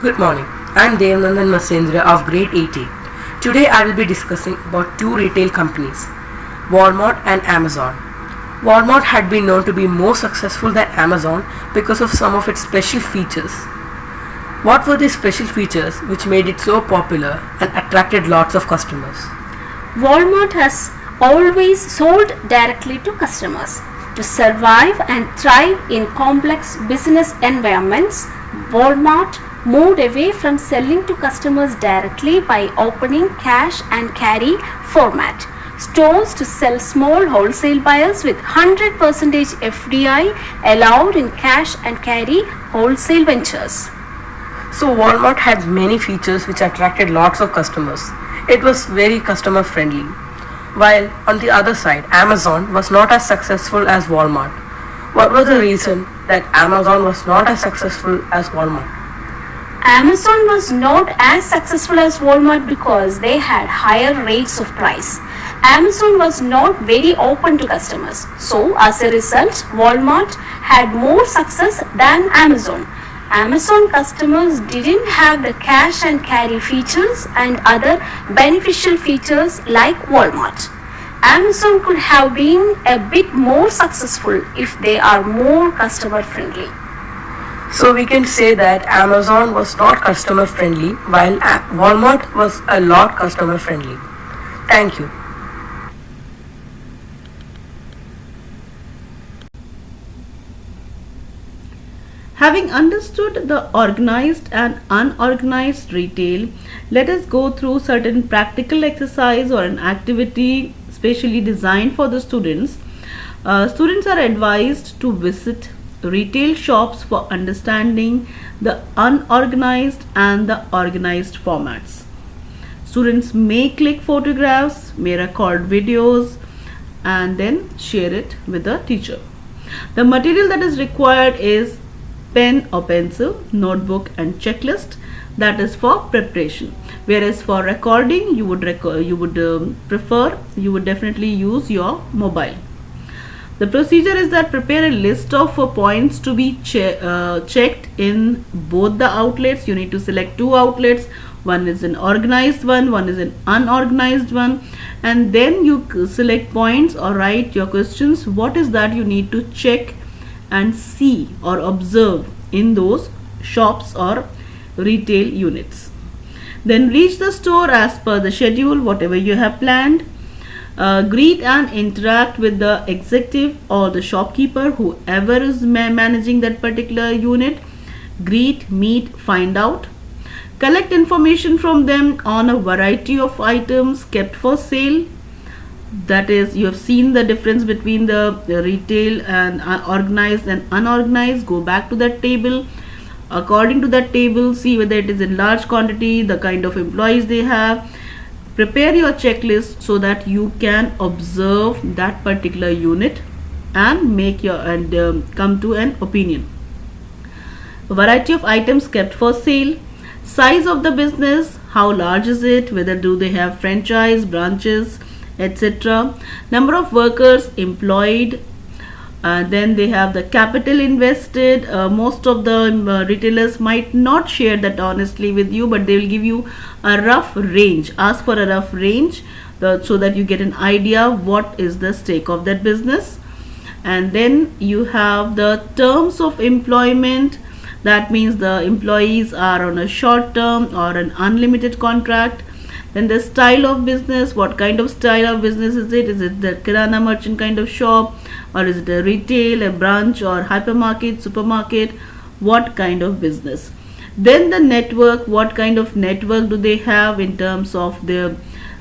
Speaker 6: Good morning. I am Devanandan Masendra of grade 80. Today I will be discussing about two retail companies, Walmart and Amazon. Walmart had been known to be more successful than Amazon because of some of its special features. What were these special features which made it so popular and attracted lots of customers?
Speaker 14: Walmart has always sold directly to customers. To survive and thrive in complex business environments, Walmart moved away from selling to customers directly by opening cash and carry format stores to sell small wholesale buyers with 100% FDI allowed in cash and carry wholesale ventures.
Speaker 6: So Walmart had many features which attracted lots of customers. It was very customer friendly. While on the other side, Amazon was not as successful as Walmart. What was the reason that Amazon was not as successful as Walmart?
Speaker 14: Amazon was not as successful as Walmart because they had higher rates of price. Amazon was not very open to customers. So as a result, Walmart had more success than Amazon. Amazon customers didn't have the cash and carry features and other beneficial features like Walmart. Amazon could have been a bit more successful if they are more customer friendly.
Speaker 6: So we can say that Amazon was not customer friendly while Walmart was a lot customer friendly. Thank you.
Speaker 1: Having understood the organized and unorganized retail, let us go through certain practical exercise or an activity specially designed for the students. Students are advised to visit retail shops for understanding the unorganized and the organized formats. Students may click photographs, may record videos, and then share it with the teacher. The material that is required is pen or pencil, notebook and checklist, that is for preparation. Whereas for recording you would definitely use your mobile. The procedure is that prepare a list of points to be checked in both the outlets. You need to select two outlets. One is an organized one is an unorganized one, and then you select points or write your questions. What is that you need to check and see or observe in those shops or retail units. Then reach the store as per the schedule, whatever you have planned. Greet and interact with the executive or the shopkeeper, whoever is managing that particular unit. Greet, meet, find out. Collect information from them on a variety of items kept for sale. That is, you have seen the difference between the retail and organized and unorganized. Go back to that table. According to that table, see whether it is in large quantity, the kind of employees they have. Prepare your checklist so that you can observe that particular unit and make your come to an opinion. A variety of items kept for sale. Size of the business, how large is it, whether do they have franchise, branches, etc. Number of workers employed. Then they have the capital invested. Most of the retailers might not share that honestly with you, but they will give you a rough range. Ask for a rough range so that you get an idea what is the stake of that business. And then you have the terms of employment. That means the employees are on a short term or an unlimited contract. Then the style of business, what kind of style of business is it? Is it the kirana merchant kind of shop, or is it a retail, a branch, or hypermarket, supermarket? What kind of business? Then the network, what kind of network do they have in terms of their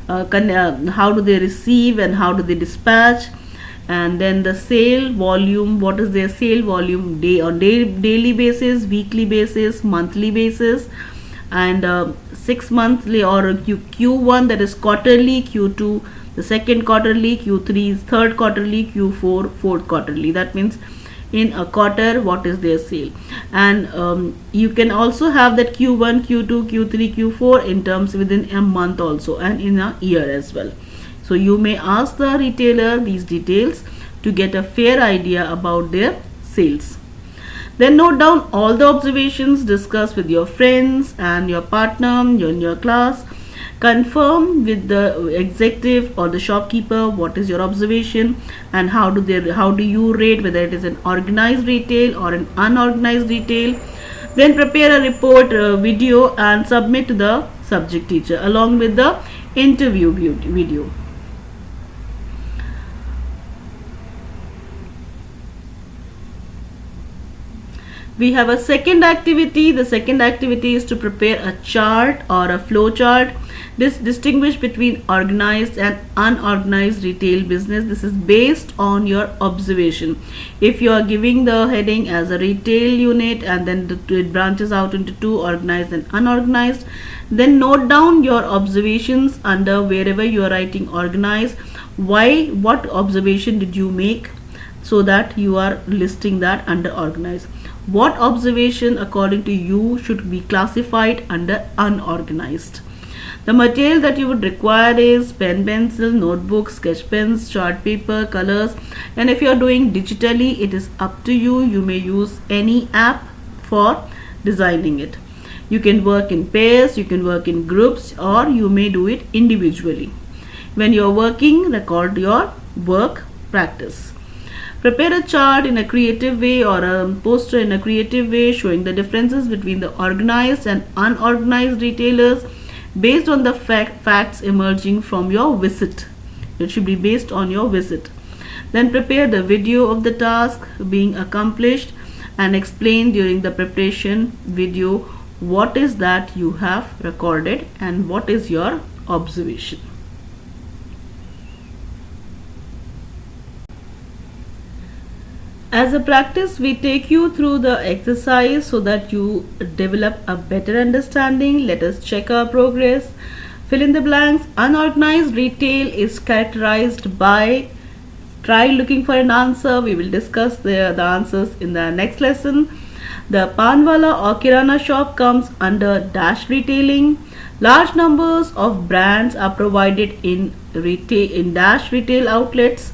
Speaker 1: how do they receive and how do they dispatch? And then the sale volume, what is their sale volume daily basis, weekly basis, monthly basis, and 6 monthly or Q1, that is quarterly, Q2 the second quarterly, Q3 is third quarterly, Q4 fourth quarterly. That means in a quarter what is their sale. And you can also have that Q1, Q2, Q3, Q4 in terms within a month also, and in a year as well. So you may ask the retailer these details to get a fair idea about their sales. Then note down all the observations, discuss with your friends and your partner in your class. Confirm with the executive or the shopkeeper what is your observation and how do you rate whether it is an organized retail or an unorganized retail. Then prepare a report video and submit to the subject teacher along with the interview video. We have a second activity. The second activity is to prepare a chart or a flow chart. This distinguish between organized and unorganized retail business. This is based on your observation. If you are giving the heading as a retail unit and then it branches out into two, organized and unorganized, then note down your observations under wherever you are writing organized. Why, what observation did you make, so that you are listing that under organized. What observation according to you should be classified under unorganized. The material that you would require is pen, pencil, notebook, sketch pens, chart paper, colors, and if you are doing digitally, it is up to you. You may use any app for designing it. You can work in pairs, you can work in groups, or you may do it individually. When you are working, record your work, practice. Prepare a chart in a creative way or a poster in a creative way showing the differences between the organized and unorganized retailers based on the facts emerging from your visit. It should be based on your visit. Then prepare the video of the task being accomplished and explain during the preparation video what is that you have recorded and what is your observation. As a practice, we take you through the exercise so that you develop a better understanding. Let us check our progress. Fill in the blanks. Unorganized retail is characterized by. Try looking for an answer. We will discuss the answers in the next lesson. The Panwala or Kirana shop comes under dash retailing. Large numbers of brands are provided in dash retail outlets.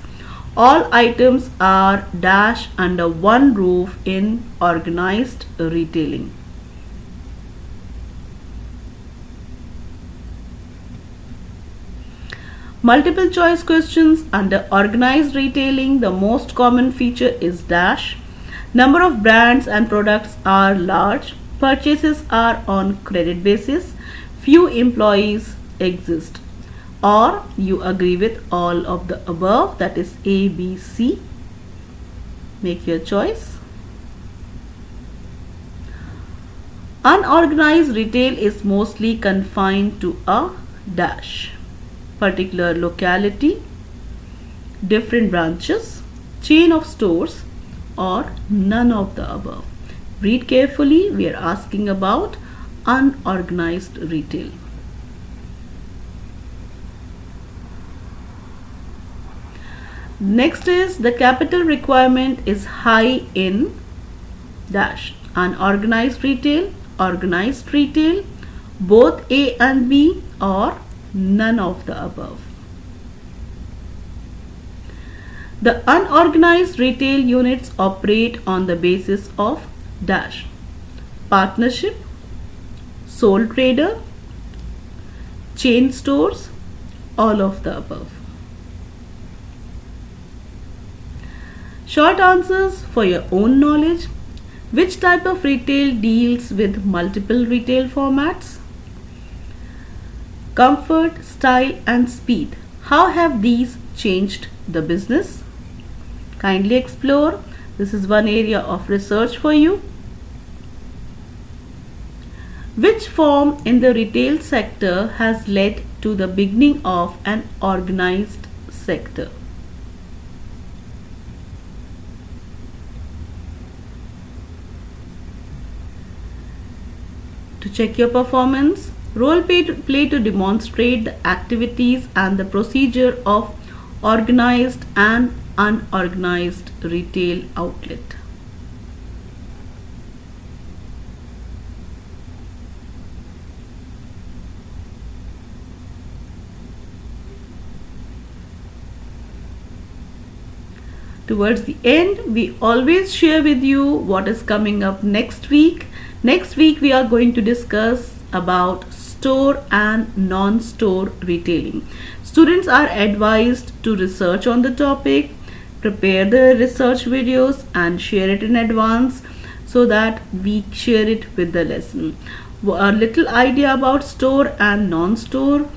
Speaker 1: All items are dash under one roof in organized retailing. Multiple choice questions under organized retailing. The most common feature is dash. Number of brands and products are large. Purchases are on credit basis. Few employees exist. Or you agree with all of the above, that is A, B, C. Make your choice. Unorganized retail is mostly confined to a dash, particular locality, different branches, chain of stores, or none of the above. Read carefully. We are asking about unorganized retail. Next is the capital requirement is high in dash. Unorganized retail, organized retail, both A and B, or none of the above. The unorganized retail units operate on the basis of dash. Partnership, sole trader, chain stores, all of the above. Short answers for your own knowledge. Which type of retail deals with multiple retail formats? Comfort, style and speed. How have these changed the business? Kindly explore. This is one area of research for you. Which form in the retail sector has led to the beginning of an organized sector? To check your performance, role play to demonstrate the activities and the procedure of organized and unorganized retail outlet. Towards the end, we always share with you what is coming up next week. Next week we are going to discuss about store and non-store retailing. Students are advised to research on the topic, prepare the research videos and share it in advance so that we share it with the lesson. A little idea about store and non-store.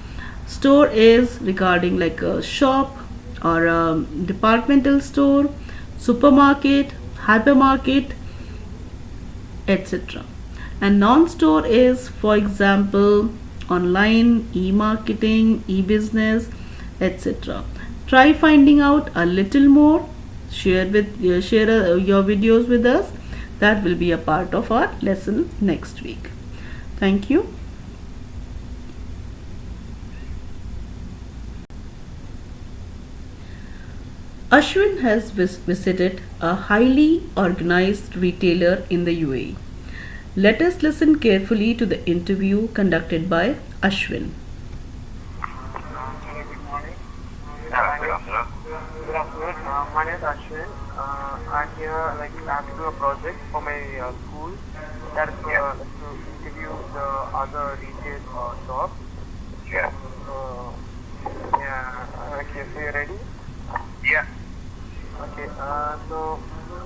Speaker 1: Store is regarding like a shop or a departmental store, supermarket, hypermarket, etc. And non-store is, for example, online, e-marketing, e-business, etc. Try finding out a little more. Share your videos with us. That will be a part of our lesson next week. Thank you. Ashwin has visited a highly organized retailer in the UAE. Let us listen carefully to the interview conducted by Ashwin.
Speaker 2: Good morning.
Speaker 3: Good afternoon.
Speaker 2: Good afternoon. My name is Ashwin. I'm here I have to do a project for my school. That is to interview the other retail shops.
Speaker 3: Yeah.
Speaker 2: Okay, so you ready?
Speaker 3: Yeah.
Speaker 2: Okay, so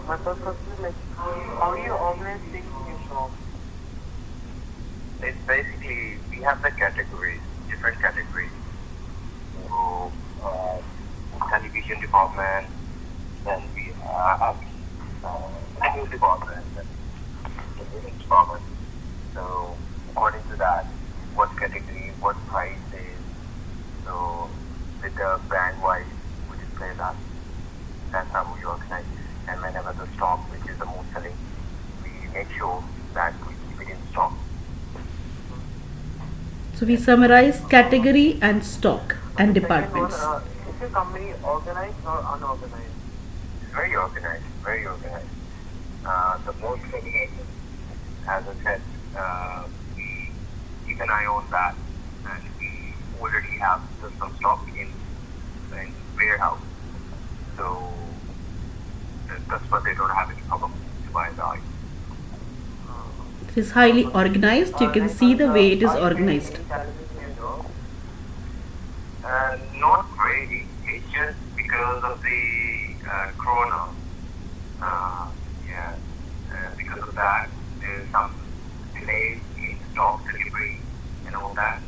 Speaker 2: my first question is how do you organize things in your shop?
Speaker 3: It's basically, we have the categories, different categories. So, television department, then we have the new department and the new department. So according to that, what category, what price is, so with the brand wise, we display that. That's how we organize. And whenever the stock, which is the most selling, we make sure that we keep it in stock.
Speaker 1: So we summarize category and stock and departments.
Speaker 2: Is your company organized or unorganized?
Speaker 3: Very organized, very organized. The most organized, as I said, we keep an eye on that, and we already have some stock in warehouse. So the customer, they don't have any problem to buy the item.
Speaker 1: It is highly organized. You can see the way it is organized.
Speaker 3: Not really. It's just because of the corona. Because of that, there's some delays in stock delivery and all that.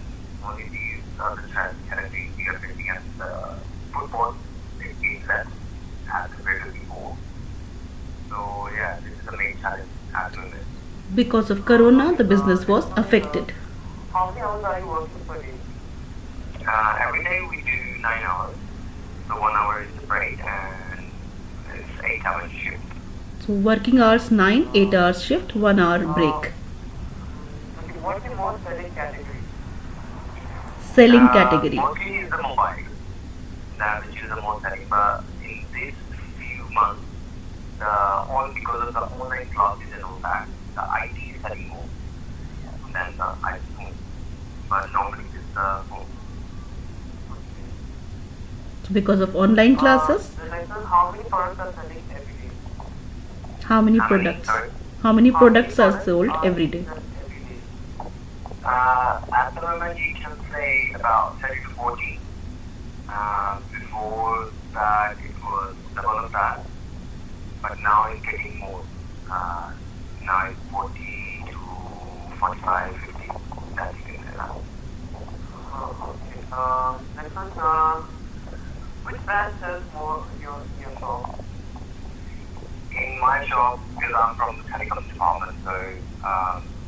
Speaker 3: Only these other categories we are facing as football, it means that as compared to before. So yeah, this is the main challenge as well as.
Speaker 1: Because of corona, the business was affected.
Speaker 2: How many hours are you working per day?
Speaker 3: Every day we do 9 hours. So 1 hour is the break and it's 8 hours shift.
Speaker 1: So working hours 9, 8 hours shift, 1 hour break.
Speaker 2: What is the most selling category?
Speaker 1: Selling category.
Speaker 3: Mostly is the mobile. That which is the most selling. But in these few months, all because of the online classes and all that, the IT is selling more than the iPhone. But normally it's the phone.
Speaker 1: So because of online classes,
Speaker 2: How many products are selling every day?
Speaker 1: how many products? How many products are sold every day?
Speaker 3: At the moment, you can say about 30 to 40. Before that, it was double of that. But now it's getting more. Now it's 40 to 45, 50. That's it.
Speaker 2: Next one, which brand sells more your shop?
Speaker 3: In my shop, because I'm from the telecom department, so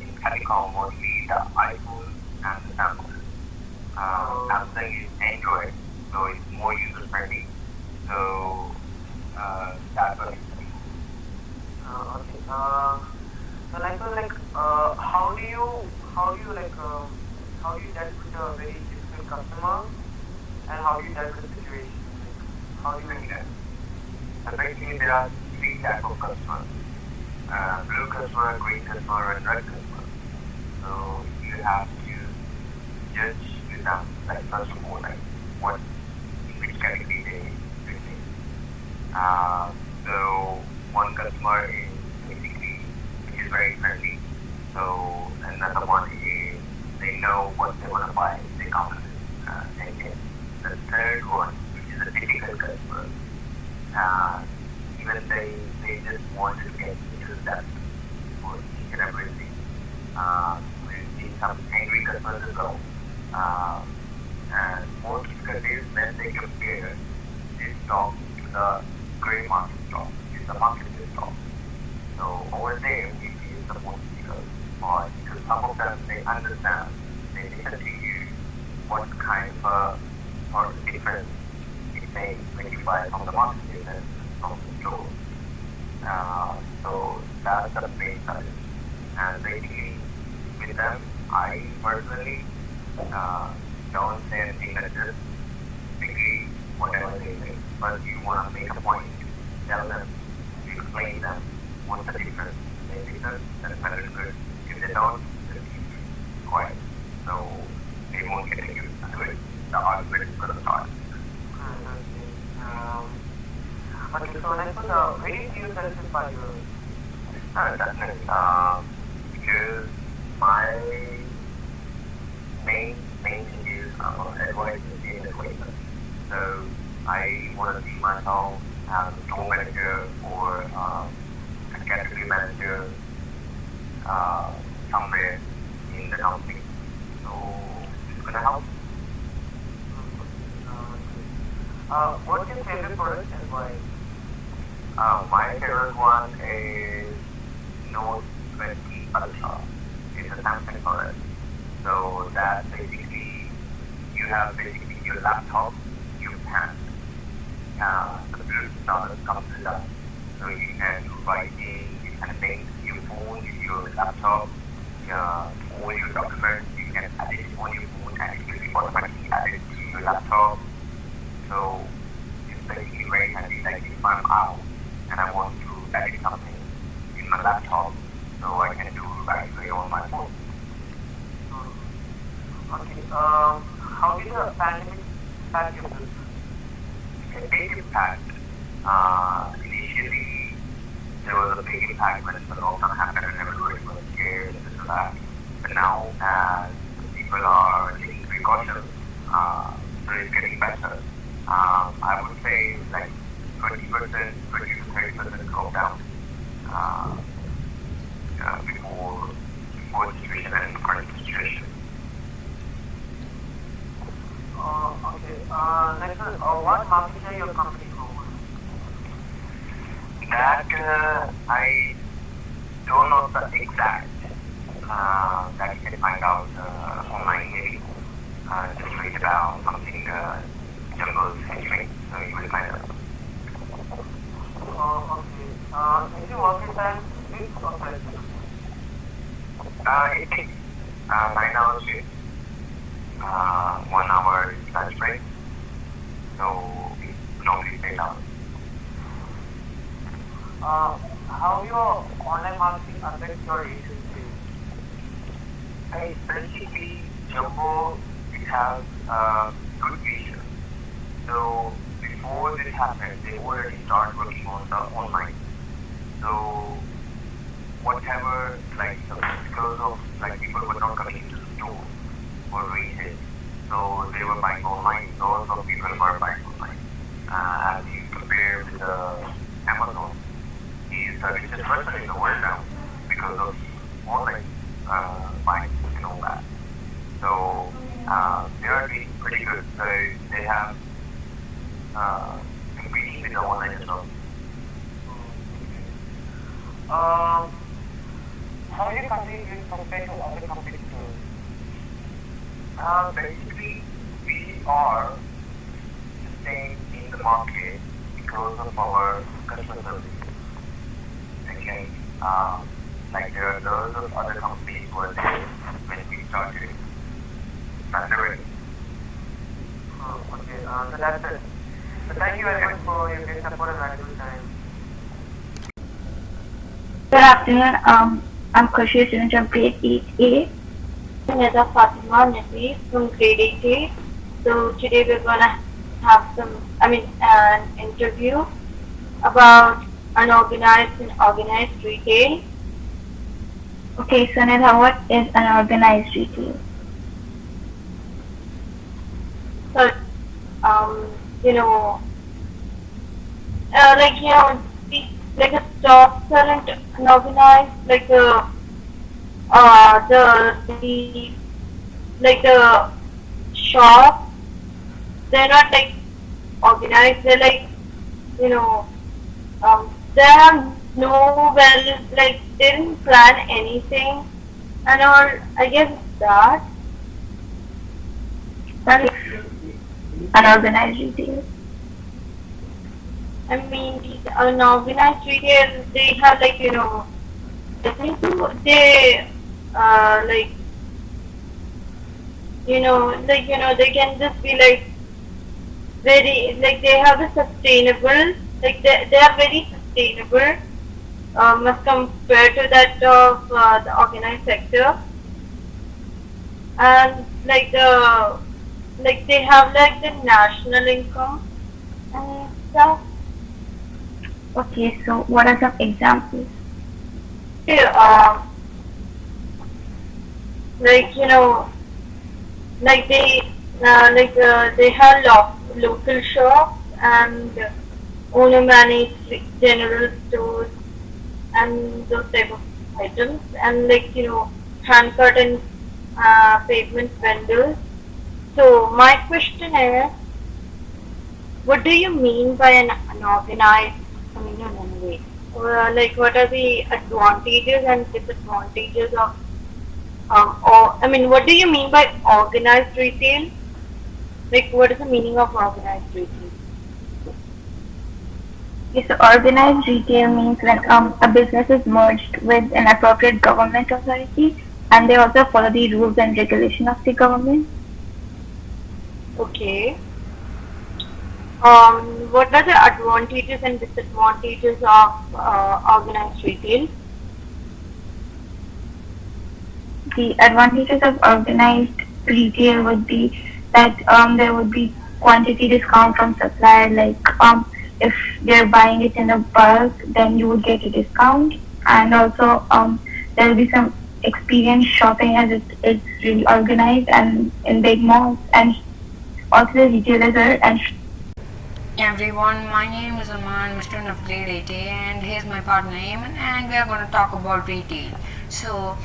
Speaker 3: in telecom, mostly the iPhone and the Samsung. Samsung is Android, so it's more user friendly. So that's what it's doing.
Speaker 2: Okay. So how do you deal with a very difficult customer, and how do you deal with the situation? How do you do that?
Speaker 3: So basically, there are three types of customers: blue customer, green customer, and red customer. So you have to judge with them, like first of all, like what in which category they fit. So one customer is basically is very friendly. So another one is they know what they want to buy. They come and take it. The third one, which is a typical customer, even they just want to get into that for each and everything. We've seen some angry customers as well. And more difficult is when they compare this stock to the grey market stock, it's the marketplace stock. So over there we feel the most difficult part because some of them they understand, they listen to you what kind of or difference it makes when you buy from the marketplace and from the store. So that's the main challenge. And basically with them, I personally don't say anything like this. Basically, whatever they say. But you want to make a point, tell them, explain them what's the difference. They listen, that's very good. If they don't, then keep quiet. So they won't get used to it. The argument is going to start.
Speaker 2: Okay, so next one, where do you see yourself in 5 years?
Speaker 3: Definitely. Because my main thing is advice and equipment. So I want to see myself as a store manager or a category manager somewhere in the company. So it's going to help.
Speaker 2: What's your favorite product and why?
Speaker 3: My favorite one is Note 20 Ultra. It's a Samsung product. So that basically you have basically your laptop, your pen. The build start comes with that. So you can do writing, you can link your phone, your laptop, all your documents, you can add it on your phone and it will be automatically added to your laptop. So it's basically very handy. Like if I'm out and I want to edit something in my laptop, so I can do right away on my phone.
Speaker 2: Okay. How did the pandemic impact your business?
Speaker 3: A big impact. Initially, there was a big impact when the lockdown happened and everybody was scared and this and that. But now, as people are taking precautions, so it's getting better. I would say like 20%, 20 to 30% lockdown before the situation and current situation.
Speaker 2: Okay. Next, what market share your company holds?
Speaker 3: That I don't know the exact. That you can find out online maybe. Just read about something Jumbo's history, so you will find out.
Speaker 2: Okay. Is your working time fixed or flexible?
Speaker 3: It takes 9 hours shift, 1 hour lunch break, so it's normally 8 hours.
Speaker 2: How your online marketing affects your agency?
Speaker 3: Basically, Jumbo, it has good vision. So before this happened, they already started working on the online. So whatever, like, because of like people were not coming into the store for retail, so they were buying online. Lots of people were buying online. As you compare with Amazon, is the richest person in the world now because of online buying and all that. So they are doing pretty good. So they have competing with the online as well.
Speaker 2: How do you compete with compared to other competitors?
Speaker 3: Basically, we are staying in the market because of our customer service. Okay, like there are loads of other companies who were there when we started. That's the way.
Speaker 2: Okay, so that's it. So thank you very much for your great support and valuable time.
Speaker 11: Good afternoon. I'm Khushi, student of grade 8A. Nida Fatima Nabi from grade 8A. So today we're gonna have an interview about unorganized and organized retail. Okay, so Nida, what is unorganized retail? So, like a stores aren't unorganized, like the shop, they're not like organized. They're like they have they didn't plan anything and all. I guess that is unorganized retail. I mean, unorganized retail, they have they they can just be very, they have a sustainable, they are very sustainable as compared to that of the organized sector, and they have the national income and stuff. Okay, so what are some examples? Yeah, they have local shops and owner managed general stores and those type of items, and hand cut and pavement vendors. So my question is, what do you mean by an unorganized I mean, no, wait. Like, what are the advantages and disadvantages of, or, I mean, what do you mean by organized retail? Like, what is the meaning of organized retail?
Speaker 12: Yes, so organized retail means when a business is merged with an appropriate government authority and they also follow the rules and regulation of the government.
Speaker 11: Okay. What are the advantages and disadvantages of organized retail?
Speaker 12: The advantages of organized retail would be that there would be quantity discount from supplier, like if they're buying it in a bulk, then you would get a discount, and also there will be some experience shopping as it's really organized and in big malls, and also the retailers are and
Speaker 9: Everyone, my name is Aman, I'm a student of grade 8A, and here's my partner Eamon, and we are going to talk about retail. So,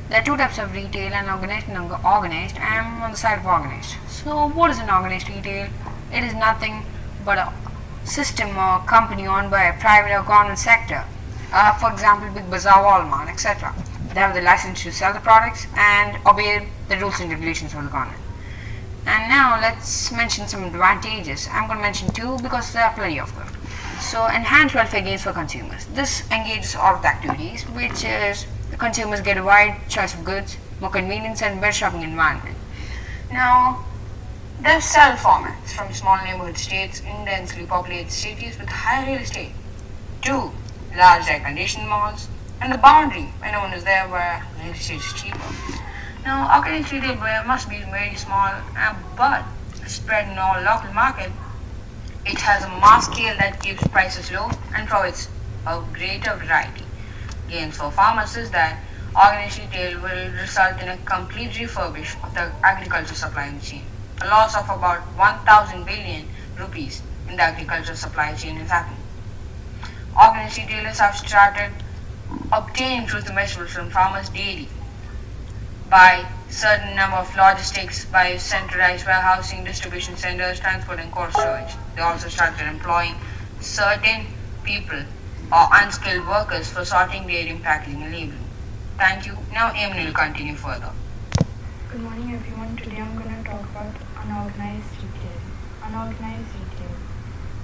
Speaker 9: there are two types of retail, and organized and unorganized. I am on the side of organized. So, what is an organized retail? It is nothing but a system or company owned by a private or government sector. For example, Big Bazaar, Walmart, etc. They have the license to sell the products and obey the rules and regulations of the government. And now let's mention some advantages. I'm going to mention two because there are plenty of them. So, enhanced welfare gains for consumers. This engages all of the activities, which is the consumers get a wide choice of goods, more convenience, and better shopping environment. Now, there's cell formats from small neighborhood states in densely populated cities with high real estate to large air-conditioned malls and the boundary when no one is there where real estate is cheaper. Now, organized retail must be very small, but spread in all local market. It has a mass scale that keeps prices low and provides a greater variety. Gains for farmers is that organized retail will result in a complete refurbish of the agriculture supply chain. A loss of about 1,000 billion rupees in the agriculture supply chain is happening. Organized retailers have started obtaining fruits and vegetables from farmers daily by certain number of logistics, by centralized warehousing, distribution centers, transport and cold storage. They also started employing certain people or unskilled workers for sorting, grading, packaging and labeling. Thank you. Now Emily will continue further.
Speaker 8: Good morning everyone. Today I'm going to talk about unorganized retail. Unorganized retail.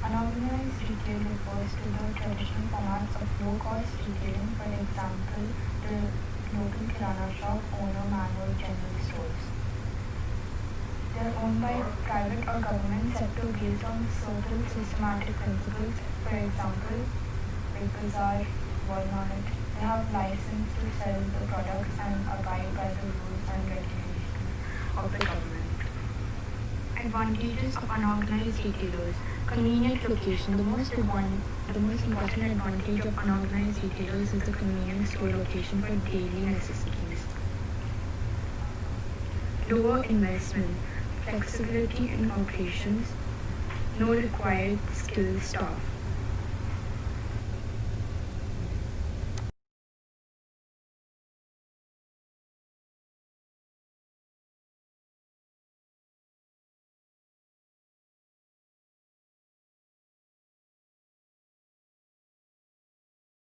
Speaker 8: Unorganized retail refers to the traditional formats of low-cost retailing, for example, the local kirana shop, owner manual general stores. They are owned by private or government sector based on certain systematic principles. For example, Big Bazaar, Walmart, they have license to sell the products and abide by the rules and regulations of the government. Advantages of unorganized retailers. Convenient location. The most important advantage of unorganized retailers is the convenient store location for daily necessities. Lower investment, flexibility in operations, no required skilled staff.